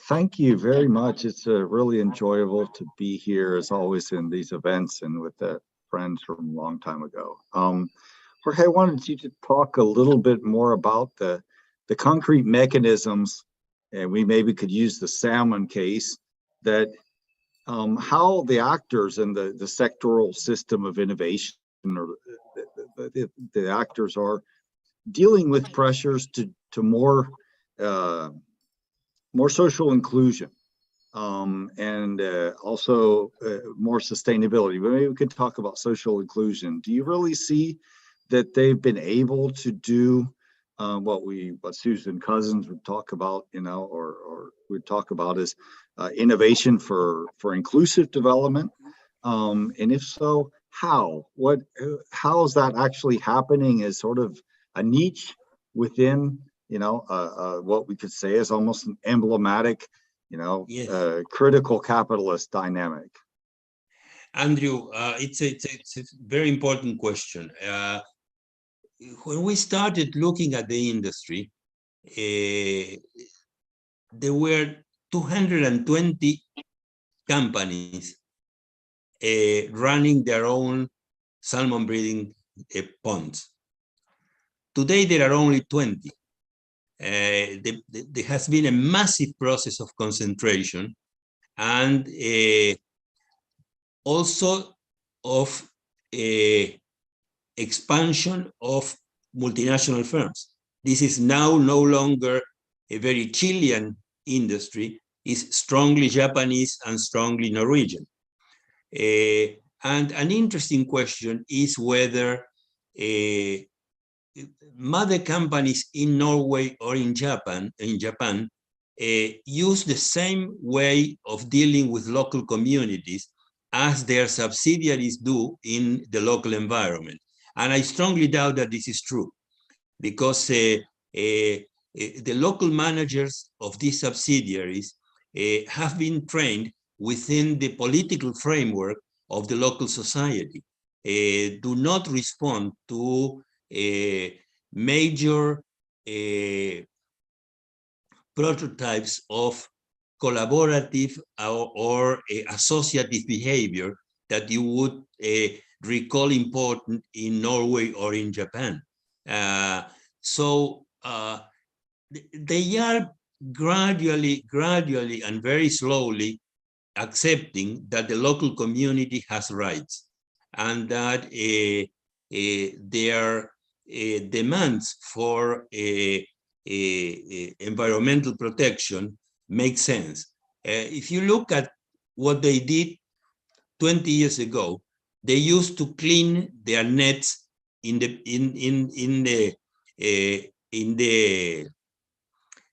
Thank you very much. It's really enjoyable to be here, as always, in these events and with the friends from a long time ago. Jorge, I wanted you to talk a little bit more about the concrete mechanisms and we maybe could use the salmon case, that how the actors in the sectoral system of innovation, or the actors are dealing with pressures to more social inclusion, and also more sustainability. But maybe we could talk about social inclusion. Do you really see that they've been able to do what Susan Cousins would talk about, or would talk about is innovation for inclusive development? And if so, how? How is that actually happening as sort of a niche within, what we could say is almost an emblematic, Yes. critical capitalist dynamic? Andrew, it's a very important question. When we started looking at the industry, there were 220 companies running their own salmon breeding ponds. Today, there are only 20. There has been a massive process of concentration, and also of expansion of multinational firms. This is now no longer a very Chilean industry, it's strongly Japanese and strongly Norwegian. And an interesting question is whether mother companies in Norway or in Japan use the same way of dealing with local communities as their subsidiaries do in the local environment. And I strongly doubt that this is true, because the local managers of these subsidiaries have been trained within the political framework of the local society, do not respond to major prototypes of collaborative or associative behavior that you would recall important in Norway or in Japan. So they are gradually and very slowly accepting that the local community has rights, and that their demands for environmental protection make sense. If you look at what they did 20 years ago, they used to clean their nets in the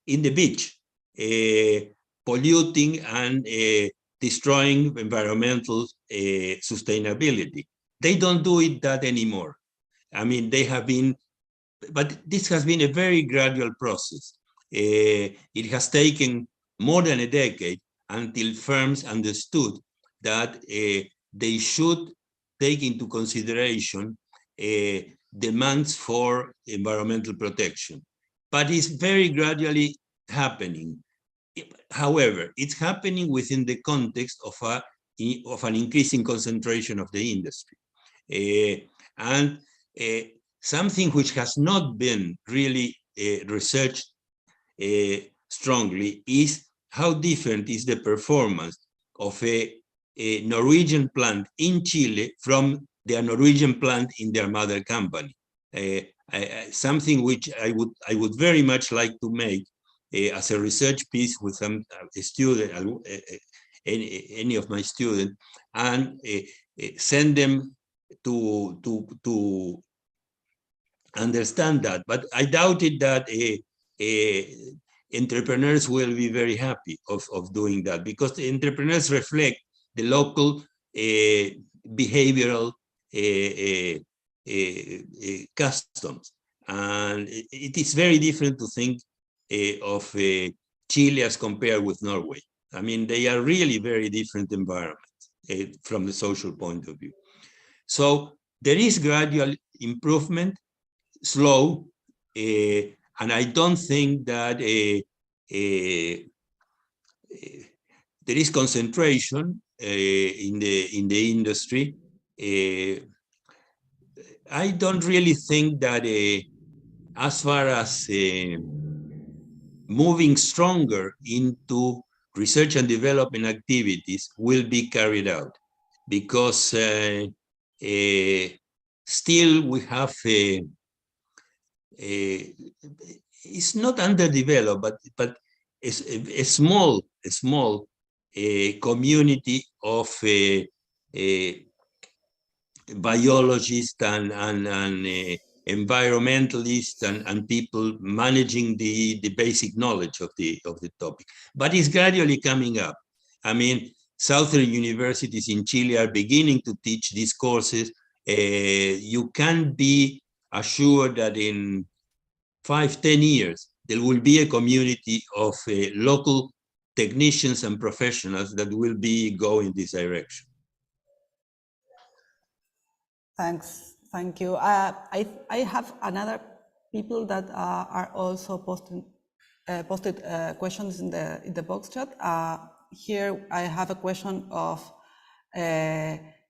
beach, polluting and destroying environmental sustainability. They don't do that anymore. I mean, they have been, but this has been a very gradual process. It has taken more than a decade until firms understood that they should take into consideration demands for environmental protection. But it's very gradually happening. However, it's happening within the context of an increasing concentration of the industry. And something which has not been really researched strongly is how different is the performance of a Norwegian plant in Chile from their Norwegian plant in their mother company. Something which I would very much like to make as a research piece with some student, any of my students, and send them to understand that. But I doubted that entrepreneurs will be very happy of doing that, because the entrepreneurs reflect the local behavioral customs. And it is very different to think of Chile as compared with Norway. I mean, they are really very different environments from the social point of view. So there is gradual improvement, slow, and I don't think that there is concentration in the industry. I don't really think that as far as moving stronger into research and development activities will be carried out, because still we have it's not underdeveloped, but it's a small community of biologists and environmentalists and people managing the basic knowledge of the topic. But it's gradually coming up. I mean, Southern universities in Chile are beginning to teach these courses. You can be assured that in 5-10 years, there will be a community of local technicians and professionals that will be going this direction. Thanks, thank you. I have another people that are also posted questions in the box chat. Here I have a question of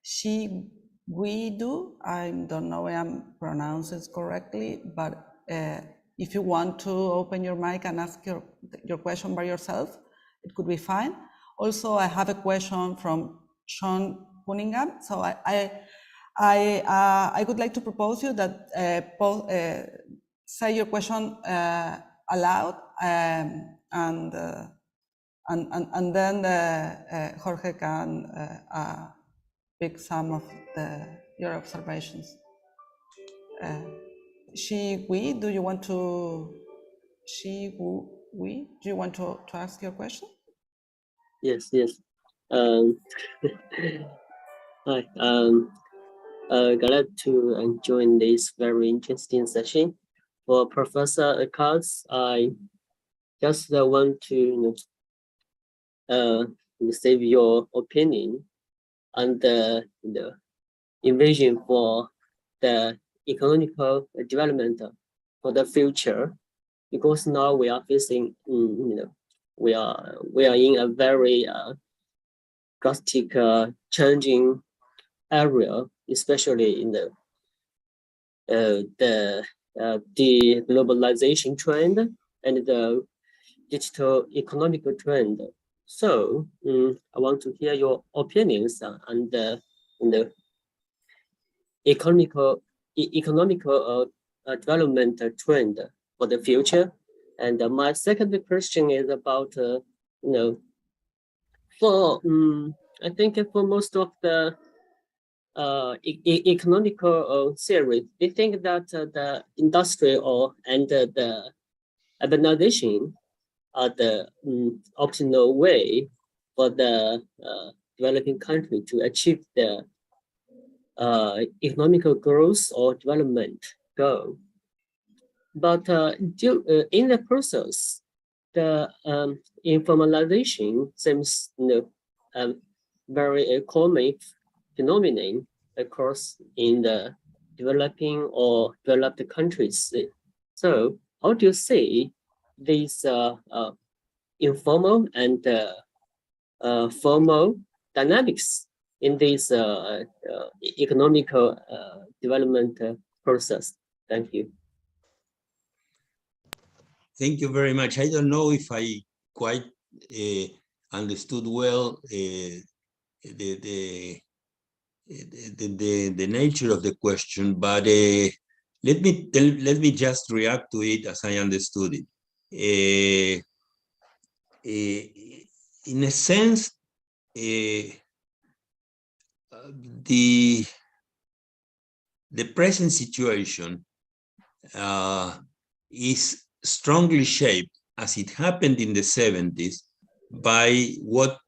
Shiguidu. I don't know if I'm pronouncing it correctly, but if you want to open your mic and ask your question by yourself, it could be fine. Also, I have a question from Sean Cunningham. So I would like to propose you that say your question aloud, and then Jorge can pick some of your observations. Do you want to ask your question? Yes. Hi. Glad to join this very interesting session. For Professor Katz, I just want to receive your opinion on the envision for the economical development for the future, because now we are facing, we are in a very drastic changing area, especially in the globalization trend and the digital economic trend. So I want to hear your opinions on the economical development trend for the future. And my second question is about I think for most of the economical theory, they think that the industry and the urbanization are the optimal way for the developing country to achieve the economical growth or development goal. But in the process, the informalization seems a very common phenomenon across in the developing or developed countries. So how do you see these informal and formal dynamics in this economical development process? Thank you. Thank you very much. I don't know if I quite understood well the nature of the question, but let me just react to it as I understood it. In a sense, the present situation is strongly shaped, as it happened in the 70s, by what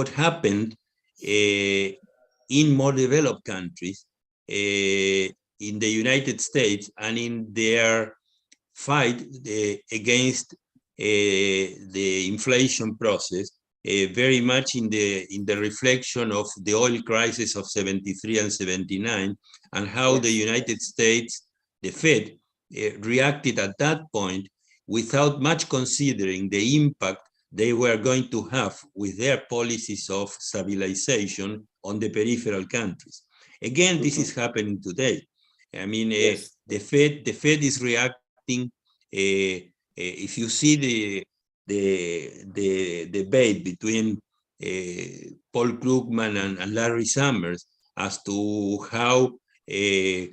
happened in more developed countries, in the United States, and in their fight against the inflation process, very much in the reflection of the oil crisis of 73 and 79, and how the United States, the Fed, reacted at that point without much considering the impact they were going to have with their policies of stabilization on the peripheral countries. Again, this is happening today. I mean, the Fed is reacting if you see the debate between Paul Krugman and Larry Summers as to how the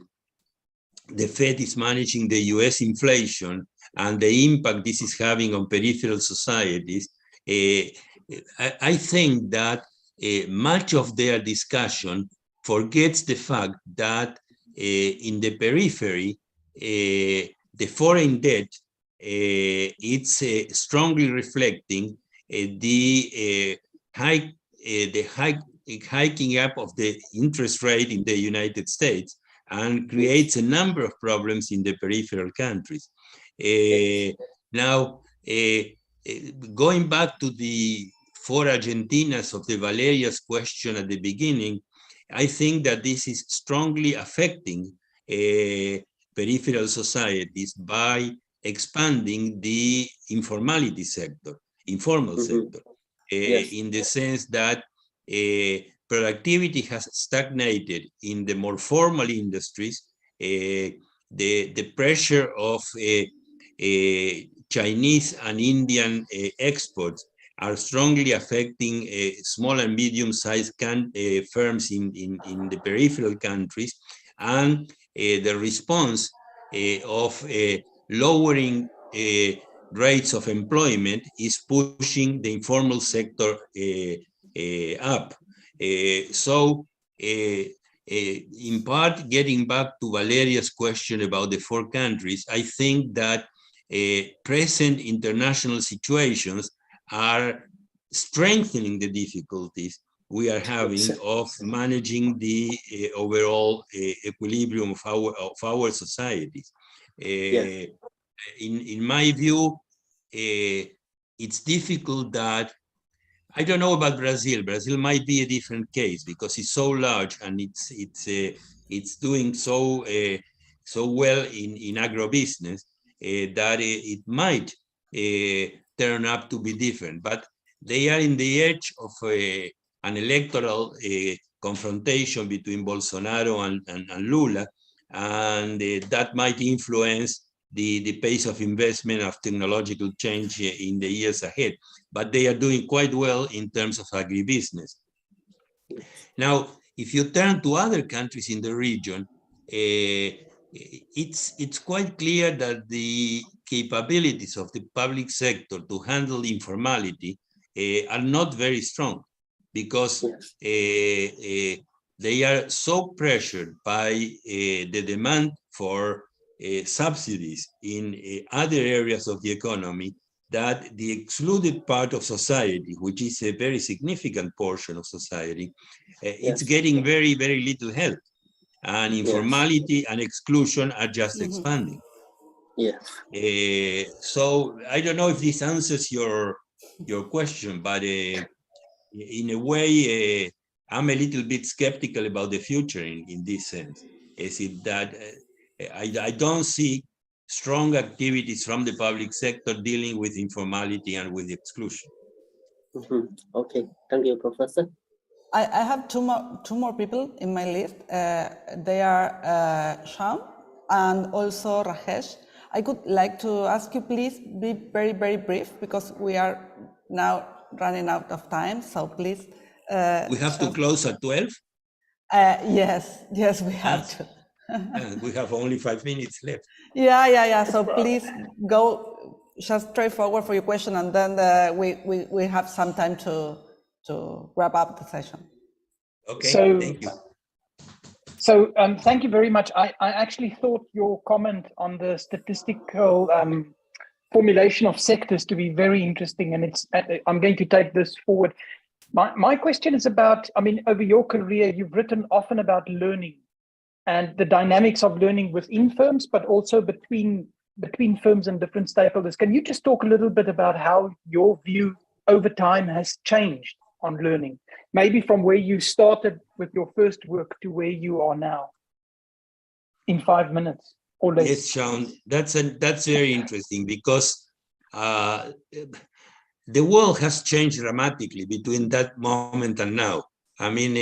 Fed is managing the US inflation and the impact this is having on peripheral societies, I think that much of their discussion forgets the fact that in the periphery, the foreign debt, it's strongly reflecting the hiking up of the interest rate in the United States, and creates a number of problems in the peripheral countries. Now, going back to the 4 Argentinas of the Valeria's question at the beginning, I think that this is strongly affecting peripheral societies by expanding the informal sector, in the sense that productivity has stagnated in the more formal industries. The pressure of Chinese and Indian exports are strongly affecting small and medium-sized firms in the peripheral countries, and the response of lowering rates of employment is pushing the informal sector up. So in part, getting back to Valeria's question about the 4 countries, I think that present international situations are strengthening the difficulties we are having of managing the overall equilibrium of our societies. In my view, it's difficult that, I don't know about Brazil. Brazil might be a different case because it's so large and it's doing so well in agribusiness that it might turn up to be different. But they are in the edge of an electoral confrontation between Bolsonaro and Lula, and that might influence the pace of investment of technological change in the years ahead. But they are doing quite well in terms of agribusiness. Now, if you turn to other countries in the region, it's quite clear that the capabilities of the public sector to handle informality are not very strong, because they are so pressured by the demand for subsidies in other areas of the economy that the excluded part of society, which is a very significant portion of society, it's getting very, very little help. And informality and exclusion are just expanding. So I don't know if this answers your question, but in a way, I'm a little bit skeptical about the future in this sense. Is it that I don't see strong activities from the public sector dealing with informality and with exclusion. Okay, thank you, Professor. I have two more people in my list. They are Sham and also Rajesh. I would like to ask you, please be very, very brief, because we are now running out of time. So please. We have to close at 12? Yes, we have to. And we have only 5 minutes left. Yeah. So please go just straightforward for your question, and then we have some time to wrap up the session. Okay, thank you. So thank you very much. I actually thought your comment on the statistical formulation of sectors to be very interesting, and I'm going to take this forward. My question is about, I mean, over your career, you've written often about learning and the dynamics of learning within firms, but also between firms and different stakeholders. Can you just talk a little bit about how your view over time has changed on learning, maybe from where you started with your first work to where you are now, in 5 minutes or less? Yes, Sean, that's very interesting, because the world has changed dramatically between that moment and now. I mean,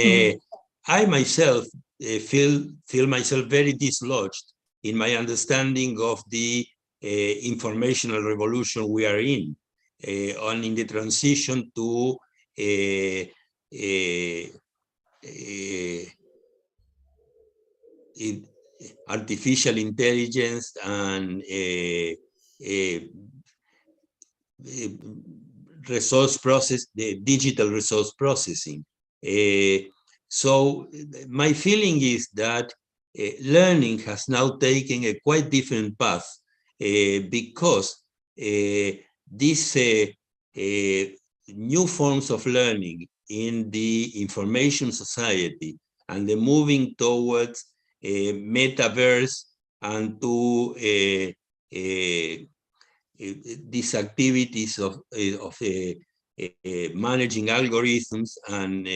I myself feel myself very dislodged in my understanding of the informational revolution we are in the transition to artificial intelligence and resource process, the digital resource processing. So my feeling is that learning has now taken a quite different path because these new forms of learning in the information society and the moving towards metaverse and to these activities of managing algorithms and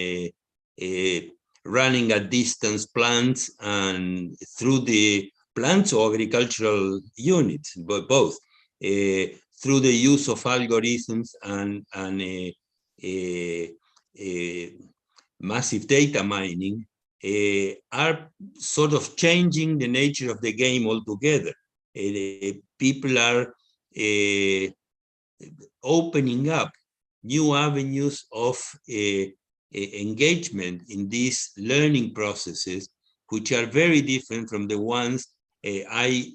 running at distance plants and through the plants or agricultural units, but both through the use of algorithms and massive data mining are sort of changing the nature of the game altogether. People are opening up new avenues of engagement in these learning processes, which are very different from the ones I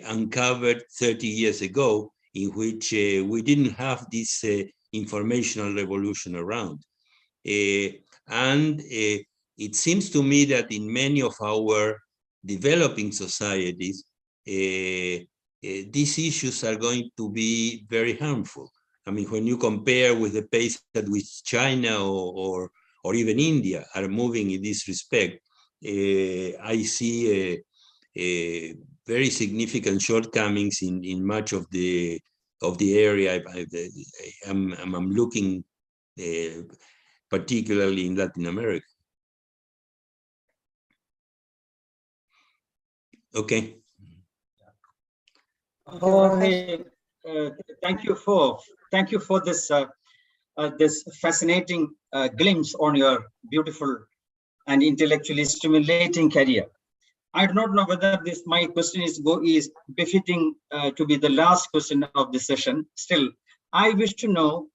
uncovered 30 years ago, in which we didn't have this informational revolution around. And it seems to me that in many of our developing societies, these issues are going to be very harmful. I mean, when you compare with the pace at which China or even India are moving in this respect, I see a very significant shortcomings in much of the area I'm looking, particularly in Latin America. Okay. Jorge, thank you for this this fascinating glimpse on your beautiful and intellectually stimulating career. I do not know whether my question is befitting to be the last question of this session. Still, I wish to know,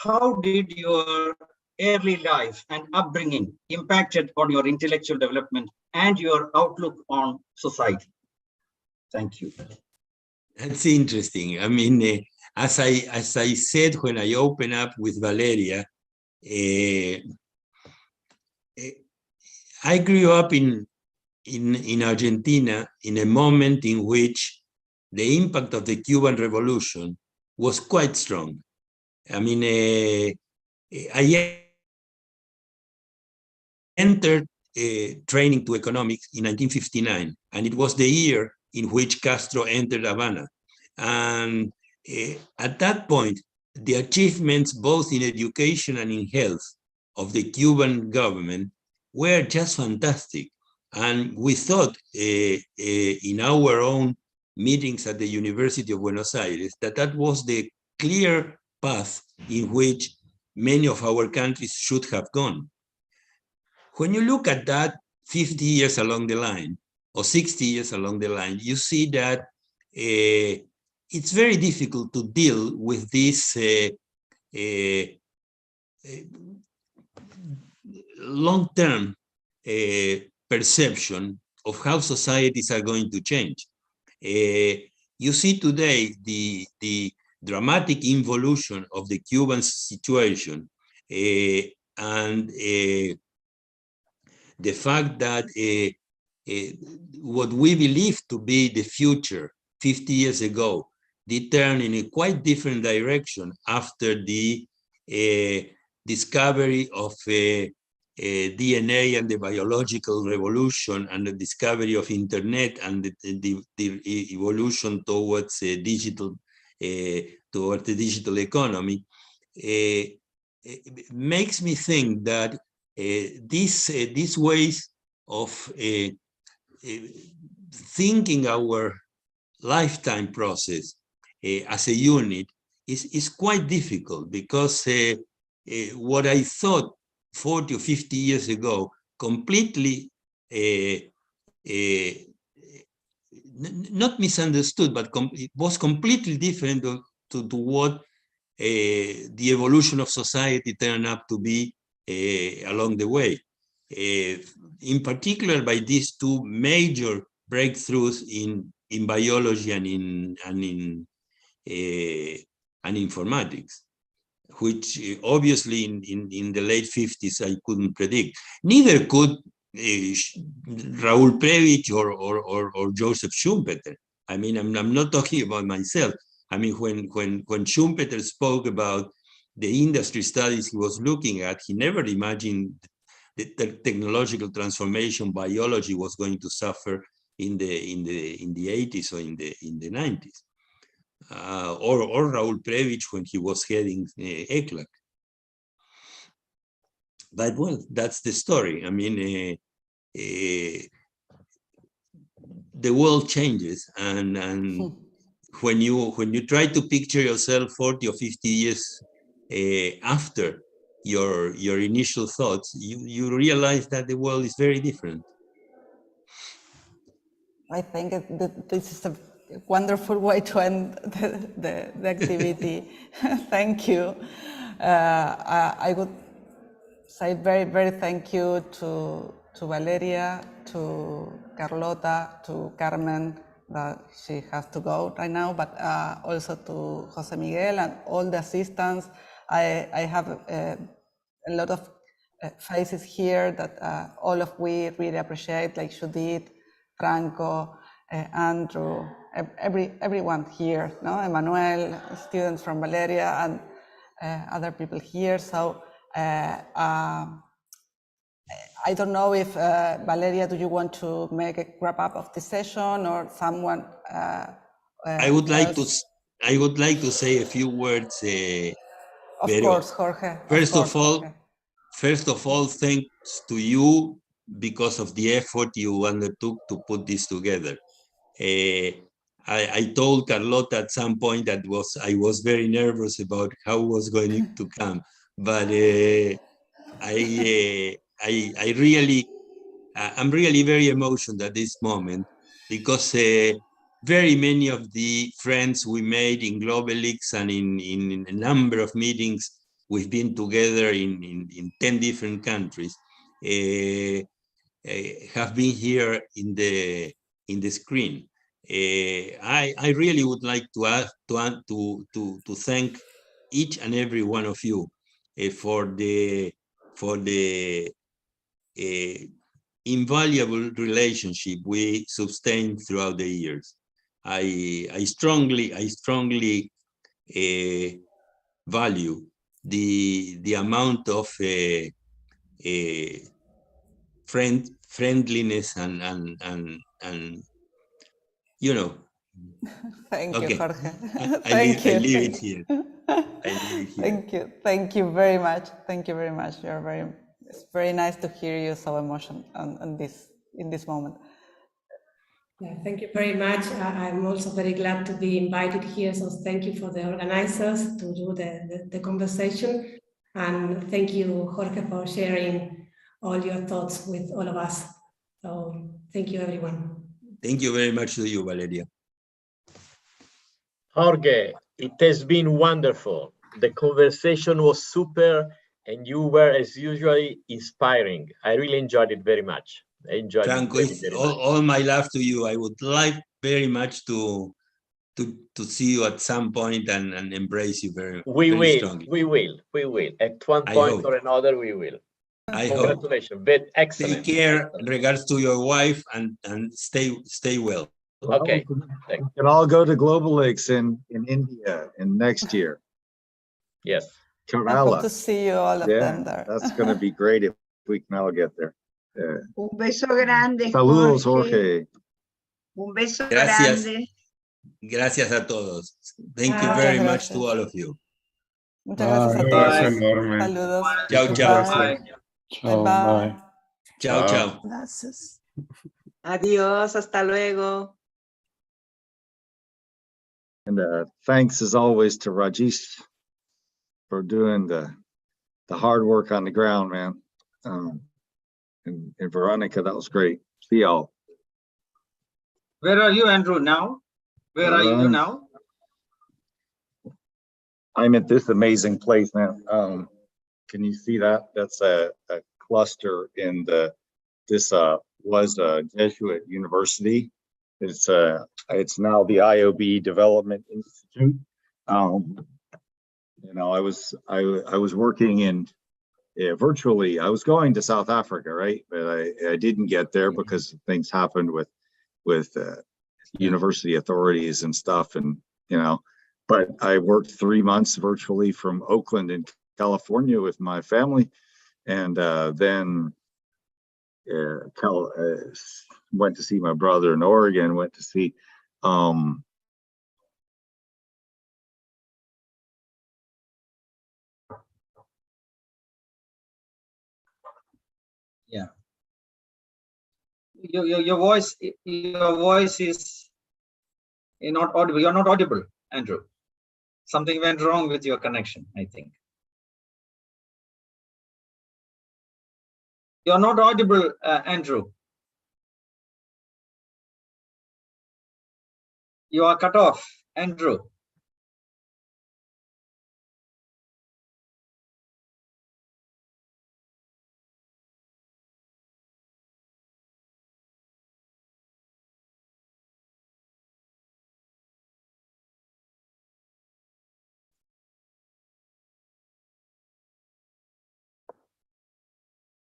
how did your early life and upbringing impacted on your intellectual development and your outlook on society? Thank you. That's interesting. I mean, as I said when I opened up with Valeria, I grew up in Argentina in a moment in which the impact of the Cuban Revolution was quite strong. I mean, I entered training to economics in 1959, and it was the year in which Castro entered Havana. And at that point, the achievements both in education and in health of the Cuban government were just fantastic. And we thought in our own meetings at the University of Buenos Aires that that was the clear path in which many of our countries should have gone. When you look at that 50 years along the line, or 60 years along the line, you see that it's very difficult to deal with this long-term perception of how societies are going to change. You see today the dramatic involution of the Cuban situation and the fact that what we believed to be the future 50 years ago did turn in a quite different direction after the discovery of DNA and the biological revolution and the discovery of internet and the evolution towards digital towards the digital economy. It makes me think that these ways of thinking our lifetime process as a unit is quite difficult, because what I thought 40 or 50 years ago completely not misunderstood, but it was completely different to what the evolution of society turned up to be along the way. In particular, by these two major breakthroughs in biology and in informatics, which obviously in the late 50s I couldn't predict. Neither could Raúl Prebisch or Joseph Schumpeter. I mean, I'm not talking about myself. I mean, when Schumpeter spoke about the industry studies he was looking at, he never imagined the technological transformation biology was going to suffer in the 80s or in the 90s. Or Raúl Prebisch when he was heading ECLAC. But well, that's the story. I mean, the world changes, and when you try to picture yourself 40 or 50 years after your initial thoughts, you realize that the world is very different. I think this is a wonderful way to end the activity. Thank you. I would say very thank you to Valeria, to Carlota, to Carmen, that she has to go right now, but also to Jose Miguel and all the assistants. I have a lot of faces here that all of we really appreciate, like Judith, Franco, Andrew, everyone here, no? Emmanuel, students from Valeria, and other people here. So I don't know if Valeria, do you want to make a wrap up of the session, or someone? I would like to say a few words. Of course, Jorge. First of all, thanks to you because of the effort you undertook to put this together. I told Carlota at some point that I was very nervous about how it was going to come, but I'm really very emotional at this moment, because very many of the friends we made in GlobalX and in a number of meetings we've been together in 10 different countries have been here in the screen. I really would like to thank each and every one of you for the invaluable relationship we sustained throughout the years. I strongly value the amount of friendliness and you know. Thank you, Jorge. I leave it here. Thank you very much. Thank you very much. It's very nice to hear you so emotional in this moment. Yeah, thank you very much. I'm also very glad to be invited here. So thank you for the organizers to do the conversation. And thank you, Jorge, for sharing all your thoughts with all of us. So thank you, everyone. Thank you very much to you, Valeria. Jorge, it has been wonderful. The conversation was super, and you were, as usually, inspiring. I really enjoyed it very much. I enjoyed Franco, it very much. All my love to you. I would like very much to see you at some point and embrace you very strongly. We will. At one point or another, we will. Congratulations. But excellent. Take care. Regards to your wife, and stay well. Okay. We can all go to GlobalX in India in next year. Yes. I hope to see you all of them there. That's going to be great if we can all get there. Un beso grande, Saludos, Jorge. Un beso grande. grande. Gracias a todos. Thank you very much to all of you. Muchas gracias a todos. Saludos. Chao, chao. Bye. Chao, bye. Chao, chao. Gracias. Adiós, hasta luego. And thanks as always to Rajesh for doing the hard work on the ground, man. And Veronica, that was great. See y'all. Where are you, Andrew, now? Where are you now? I'm at this amazing place now. Can you see that? That's a cluster in this was a Jesuit university. It's now the IOB Development Institute. You know, I was working in virtually. I was going to South Africa, right? But I didn't get there because things happened with university authorities and stuff, and you know. But I worked 3 months virtually from Oakland in California with my family, and then went to see my brother in Oregon. Went to see. Yeah. Your voice is not audible. You're not audible, Andrew. Something went wrong with your connection, I think. You're not audible, Andrew. You are cut off, Andrew.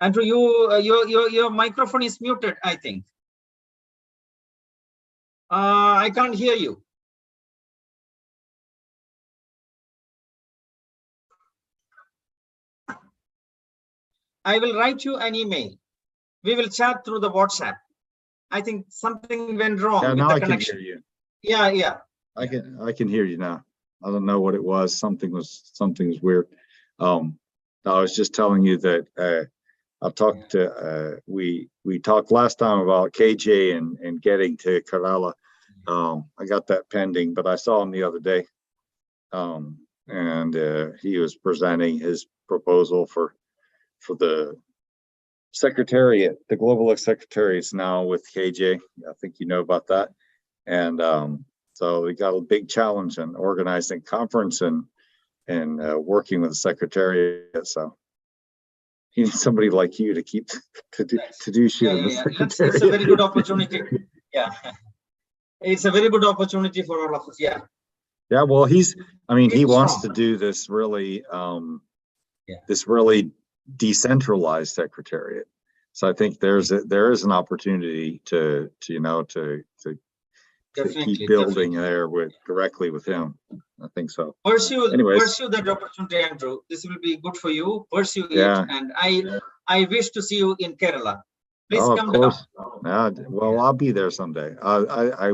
Andrew, your microphone is muted, I think. I can't hear you. I will write you an email. We will chat through the WhatsApp. I think something went wrong with the connection. Can hear you. Yeah. I can hear you now. I don't know what it was. Something was weird. I was just telling you that I've talked to we talked last time about KJ and getting to Kerala. I got that pending, but I saw him the other day, and he was presenting his proposal for the secretariat. The Global Secretariat is now with KJ. I think you know about that, and so we got a big challenge in organizing conference and working with the secretariat. So he needs somebody like you to keep to do shit in the secretariat. It's a very good opportunity. Yeah, it's a very good opportunity for all of us. Yeah. Yeah. Well, he wants to do this really, this really decentralized secretariat. So I think there is an opportunity to keep building there directly with him. I think so. Pursue that opportunity, Andrew. This will be good for you. Pursue it, and I wish to see you in Kerala. Please come down. Well, I'll be there someday. I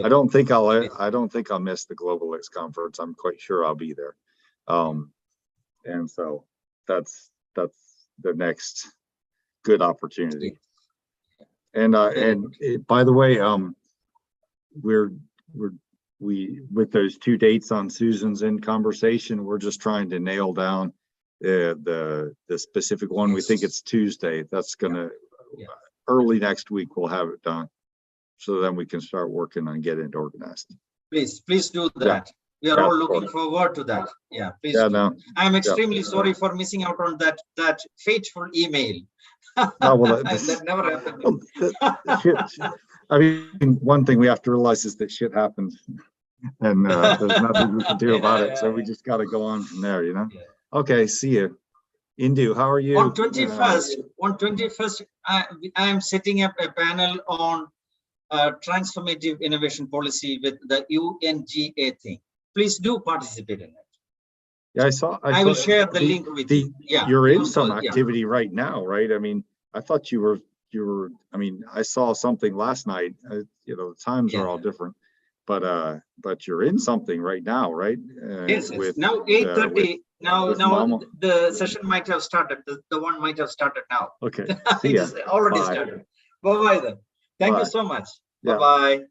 don't think I'll miss the Global X conference. I'm quite sure I'll be there. And so that's the next good opportunity. And by the way, we with those 2 dates on Susan's in conversation, we're just trying to nail down the specific one. We think it's Tuesday. That's gonna early next week we'll have it done, so then we can start working on getting it organized. Please do that. We are all looking forward to that. Yeah, please. I'm extremely sorry for missing out on that fateful email. That never happened. I mean, one thing we have to realize is that shit happens, and there's nothing we can do about it. So we just got to go on from there, you know. Okay, see you. Indu, how are you? On 21st, I am setting up a panel on transformative innovation policy with the UNGA thing. Please do participate in it. Yeah, I saw. I will share the link with you. Yeah, you're in some activity right now, right? I mean, I thought you were. I mean, I saw something last night. You know, the times are all different, but you're in something right now, right? Yes. Now 8:30. Now the session might have started. The one might have started now. Okay. It is already started. Bye-bye then. Thank you so much. Bye-bye.